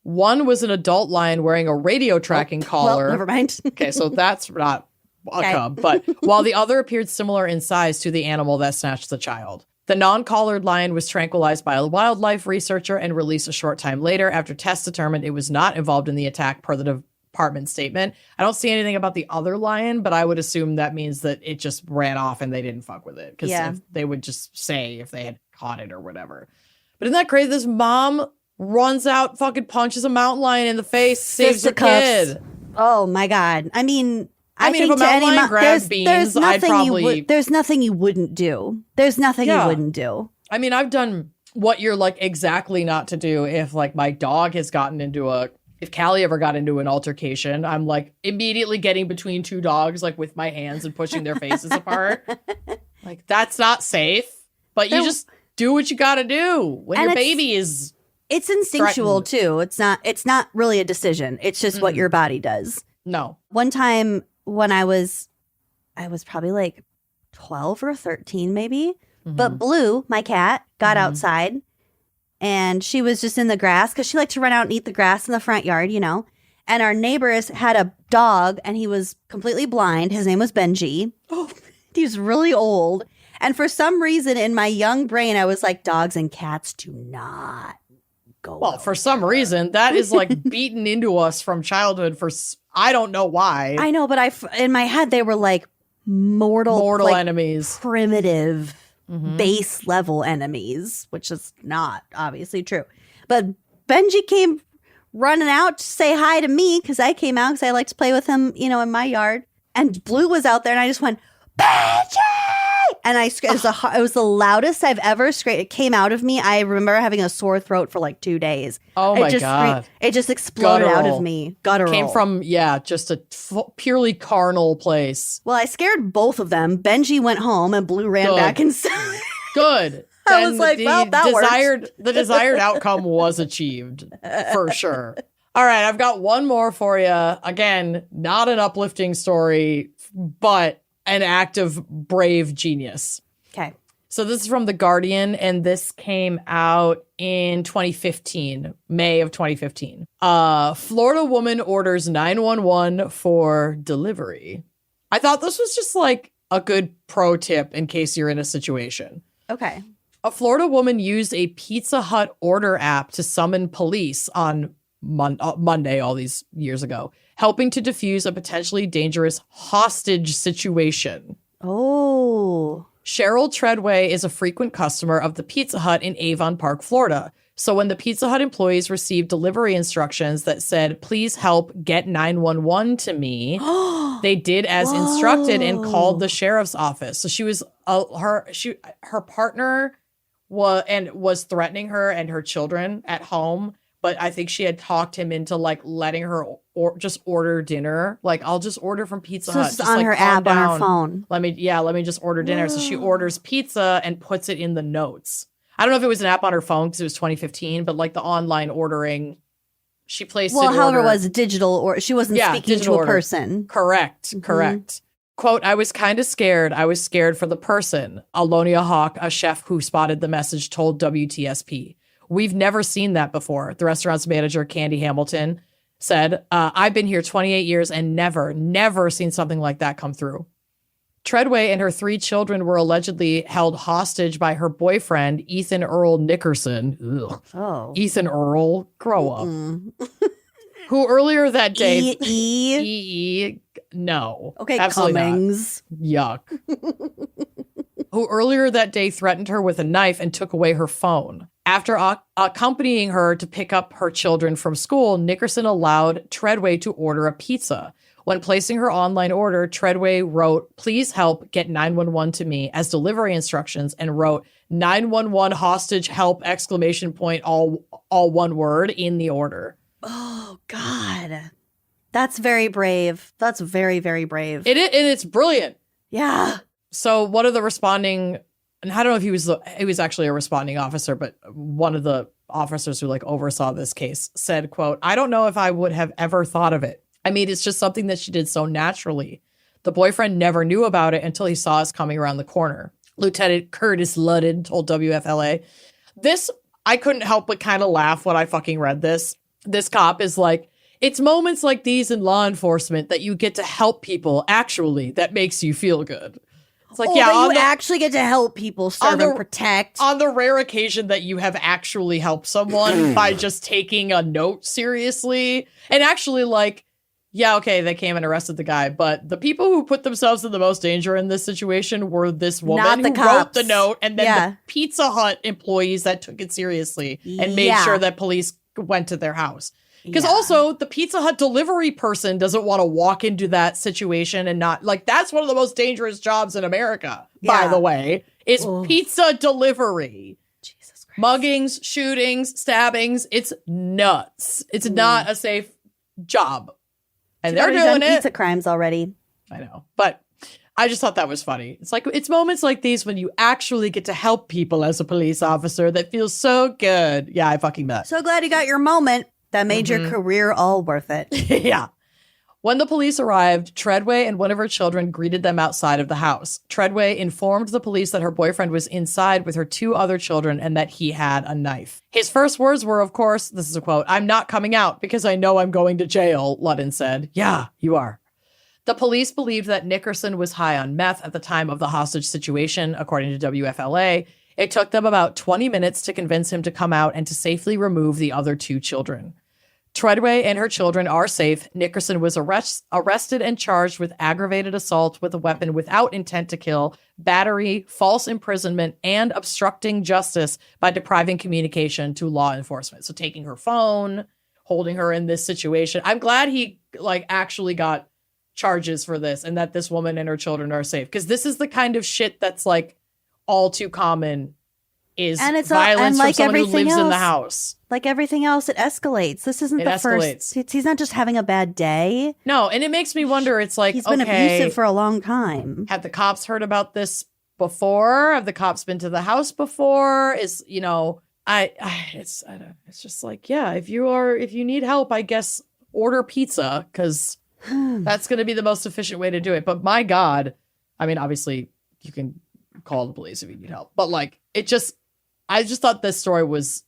One was an adult lion wearing a radio tracking collar. Well, never mind. Okay, so that's not a Okay. cub, but while the other appeared similar in size to the animal that snatched the child. The non-collared lion was tranquilized by a wildlife researcher and released a short time later after tests determined it was not involved in the attack per the department statement. I don't see anything about the other lion, but I would assume that means that it just ran off and they didn't fuck with it because they would just say if they had caught it or whatever. But isn't that crazy? This mom runs out, fucking punches a mountain lion in the face, saves her Fisticuffs. kid. Oh my God. I mean, I mean, think if a to mountain any lion grabbed beans, there's I'd nothing probably... there's nothing you wouldn't do. There's nothing you wouldn't do. I mean, I've done what you're like exactly not to do if like my dog has gotten into if Callie ever got into an altercation, I'm like immediately getting between 2 dogs, like with my hands and pushing their faces apart. Like, that's not safe, but you just do what you got to do when your baby is. It's instinctual threatened. too. It's not really a decision. It's just what your body does. No. One time when I was probably like 12 or 13 maybe, but Blue, my cat, got outside and she was just in the grass because she liked to run out and eat the grass in the front yard, you know. And our neighbors had a dog and he was completely blind. His name was Benji. Oh, he was really old. And for some reason in my young brain, I was like, dogs and cats do not go Well, for some reason, that is like beaten into us from childhood I don't know why. I know, but in my head, they were like mortal like, enemies. Primitive, base level enemies, which is not obviously true. But Benji came running out to say hi to me because I came out because I like to play with him, you know, in my yard. And Blue was out there and I just went, Benji! And it was the loudest I've ever screamed. It came out of me. I remember having a sore throat for like 2 days. Oh my God. It just exploded out Guttural. of me. Guttural. Came from, just a purely carnal place. Well, I scared both of them. Benji went home and Blue ran Good. back inside. Good. I Then was like, well, that worked. the desired outcome was achieved for sure. All right, I've got one more for you. Again, not an uplifting story, but an act of brave genius. Okay. So this is from The Guardian, and this came out in 2015, May of 2015. Florida woman orders 911 for delivery. I thought this was just like a good pro tip in case you're in a situation. Okay. A Florida woman used a Pizza Hut order app to summon police on Monday all these years ago, helping to defuse a potentially dangerous hostage situation. Oh. Cheryl Treadway is a frequent customer of the Pizza Hut in Avon Park, Florida. So when the Pizza Hut employees received delivery instructions that said, please help get 911 to me, they did as instructed and called the sheriff's office. So she was, her partner was threatening her and her children at home. But I think she had talked him into like letting her just order dinner. Like, I'll just order from Pizza Hut. It's just on like, her calm app on down. her phone. Let me just order dinner. So she orders pizza and puts it in the notes. I don't know if it was an app on her phone because it was 2015, but like the online ordering, she placed an however, order. it was digital, or she wasn't speaking to digital a order. person. Correct. Quote, I was kind of scared. I was scared for the person. Alonia Hawk, a chef who spotted the message, told WTSP. We've never seen that before. The restaurant's manager, Candy Hamilton, said, I've been here 28 years and never seen something like that come through. Treadway and her 3 children were allegedly held hostage by her boyfriend, Ethan Earl Nickerson. Ugh. Oh. Ethan Earl, grow up. Who earlier that day... No. Okay, absolutely Cummings. Not. Yuck. Who earlier that day threatened her with a knife and took away her phone. After accompanying her to pick up her children from school, Nickerson allowed Treadway to order a pizza. When placing her online order, Treadway wrote, please help get 911 to me as delivery instructions, and wrote 911 hostage help ! All one word in the order. Oh, God. That's very brave. That's very, very brave. And it's brilliant. Yeah. So one of the responding, and I don't know if he was actually a responding officer, but one of the officers who like oversaw this case said, quote, I don't know if I would have ever thought of it. I mean, it's just something that she did so naturally. The boyfriend never knew about it until he saw us coming around the corner. Lieutenant Curtis Ludden told WFLA. This, I couldn't help but kind of laugh when I fucking read this. This cop is like, it's moments like these in law enforcement that you get to help people, actually, that makes you feel good. It's like, that you actually get to help people, serve and protect. On the rare occasion that you have actually helped someone by just taking a note seriously. And actually, like, yeah, okay, they came and arrested the guy. But the people who put themselves in the most danger in this situation were this woman who wrote the note, and then the Pizza Hut employees that took it seriously and made sure that police went to their house. Because also, the Pizza Hut delivery person doesn't want to walk into that situation and not, like, that's one of the most dangerous jobs in America, by the way, is pizza delivery. Jesus Christ. Muggings, shootings, stabbings. It's nuts. It's not a safe job. And they're doing it. Pizza crimes already. I know. But I just thought that was funny. It's like, it's moments like these when you actually get to help people as a police officer that feels so good. Yeah, I fucking bet. So glad you got your moment. That made your career all worth it. Yeah. When the police arrived, Treadway and one of her children greeted them outside of the house. Treadway informed the police that her boyfriend was inside with her 2 other children and that he had a knife. His first words were, of course, this is a quote, I'm not coming out because I know I'm going to jail, Ludden said. Yeah, you are. The police believed that Nickerson was high on meth at the time of the hostage situation, according to WFLA. It took them about 20 minutes to convince him to come out and to safely remove the other 2 children. Treadway and her children are safe. Nickerson was arrested and charged with aggravated assault with a weapon without intent to kill, battery, false imprisonment, and obstructing justice by depriving communication to law enforcement. So taking her phone, holding her in this situation. I'm glad he like actually got charges for this and that this woman and her children are safe. Because this is the kind of shit that's like all too common is And it's violence like from someone who everything lives in the else. house. Like everything else, it escalates. This isn't It the escalates. first. He's not just having a bad day. No, and it makes me wonder, it's like, He's been okay, abusive for a long time. have the cops heard about this before? Have the cops been to the house before? Is, you know, it's just like, yeah, if you need help, I guess order pizza, because that's going to be the most efficient way to do it. But my God, I mean, obviously you can call the police if you need help, but like, I just thought this story was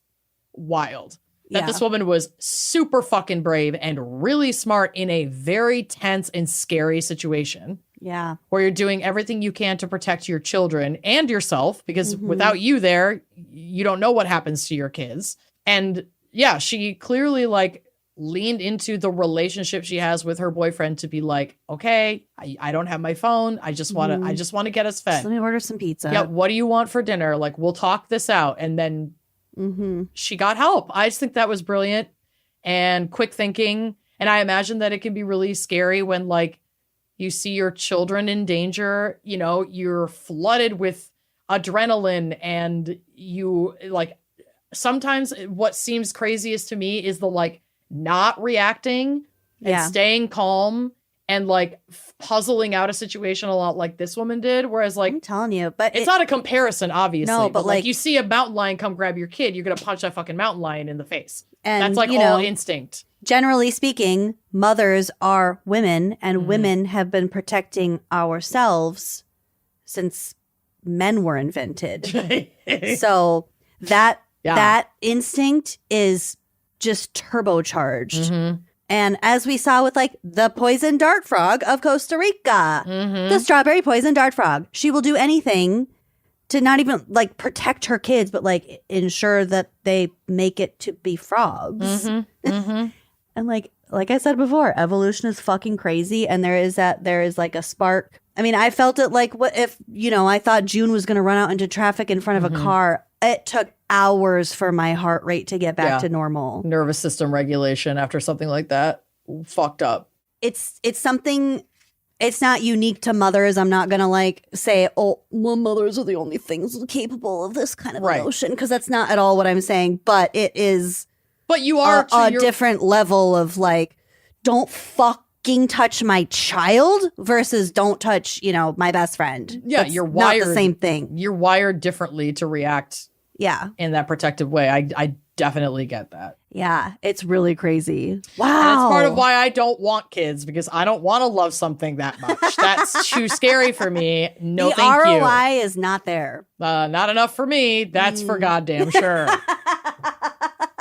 wild. That this woman was super fucking brave and really smart in a very tense and scary situation. Yeah. Where you're doing everything you can to protect your children and yourself, because without you there, you don't know what happens to your kids. And yeah, she clearly like leaned into the relationship she has with her boyfriend to be like, okay, I don't have my phone. I just want to get us fed. Just let me order some pizza. Yeah. What do you want for dinner? Like, we'll talk this out. And then she got help. I just think that was brilliant and quick thinking. And I imagine that it can be really scary when like you see your children in danger, you know, you're flooded with adrenaline, and you like, sometimes what seems craziest to me is the like not reacting and staying calm and like puzzling out a situation a lot like this woman did. Whereas like, I'm telling you, but it's not a comparison, obviously. No, but like you see a mountain lion come grab your kid, you're going to punch that fucking mountain lion in the face. And that's like you all know, instinct. generally speaking, mothers are women, and women have been protecting ourselves since men were invented. So that instinct is just turbocharged. And as we saw with like the poison dart frog of Costa Rica, the strawberry poison dart frog, she will do anything to not even like protect her kids, but like ensure that they make it to be frogs. And like I said before, evolution is fucking crazy. And there is like a spark. I mean, I felt it like, what if, you know, I thought June was going to run out into traffic in front of a car. It took hours for my heart rate to get back to normal. Nervous system regulation after something like that. Fucked up. It's something, it's not unique to mothers. I'm not going to like say, oh, well, mothers are the only things capable of this kind of emotion, because that's not at all what I'm saying. But it is you are a different level of like, don't fucking touch my child versus don't touch, you know, my best friend. Yeah, That's you're wired. not the same thing. You're wired differently to react in that protective way. I definitely get that. Yeah, it's really crazy. Wow. And it's part of why I don't want kids, because I don't want to love something that much. That's too scary for me. No, the thank you. ROI is not there. Not enough for me. That's for goddamn sure.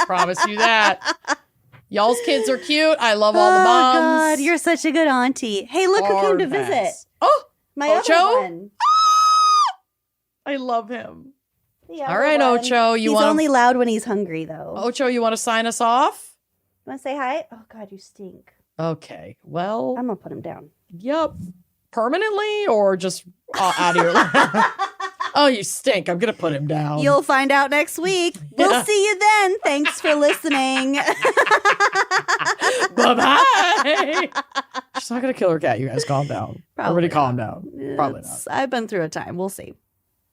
Promise you that. Y'all's kids are cute. I love all the moms. Oh, God, you're such a good auntie. Hey, look who came to visit. Oh, My Ocho? other one. I love him. The All other right, one. Ocho. He's only loud when he's hungry, though. Ocho, you want to sign us off? Want to say hi? Oh, God, you stink. Okay. Well, I'm going to put him down. Yep. Permanently or just out of your life? Oh, you stink. I'm going to put him down. You'll find out next week. We'll see you then. Thanks for listening. Bye-bye. She's not going to kill her cat. You guys calm down. Everybody calm down. Probably not. I've been through a time. We'll see.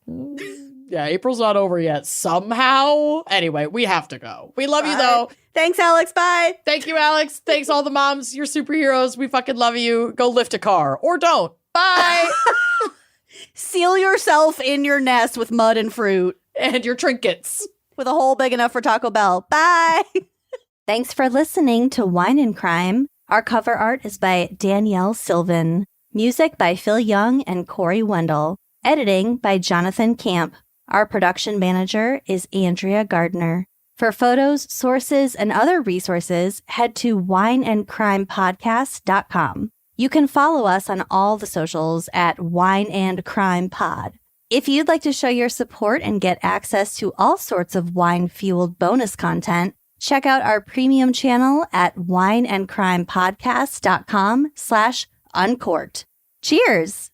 Yeah, April's not over yet somehow. Anyway, we have to go. We love you, though. Thanks, Alex. Bye. Thank you, Alex. Thanks, all the moms. You're superheroes. We fucking love you. Go lift a car. Or don't. Bye. Seal yourself in your nest with mud and fruit. And your trinkets. With a hole big enough for Taco Bell. Bye. Thanks for listening to Wine and Crime. Our cover art is by Danielle Sylvan. Music by Phil Young and Corey Wendell. Editing by Jonathan Camp. Our production manager is Andrea Gardner. For photos, sources, and other resources, head to wineandcrimepodcast.com. You can follow us on all the socials at Wine and Crime Pod. If you'd like to show your support and get access to all sorts of wine-fueled bonus content, check out our premium channel at wineandcrimepodcast.com/uncorked. Cheers!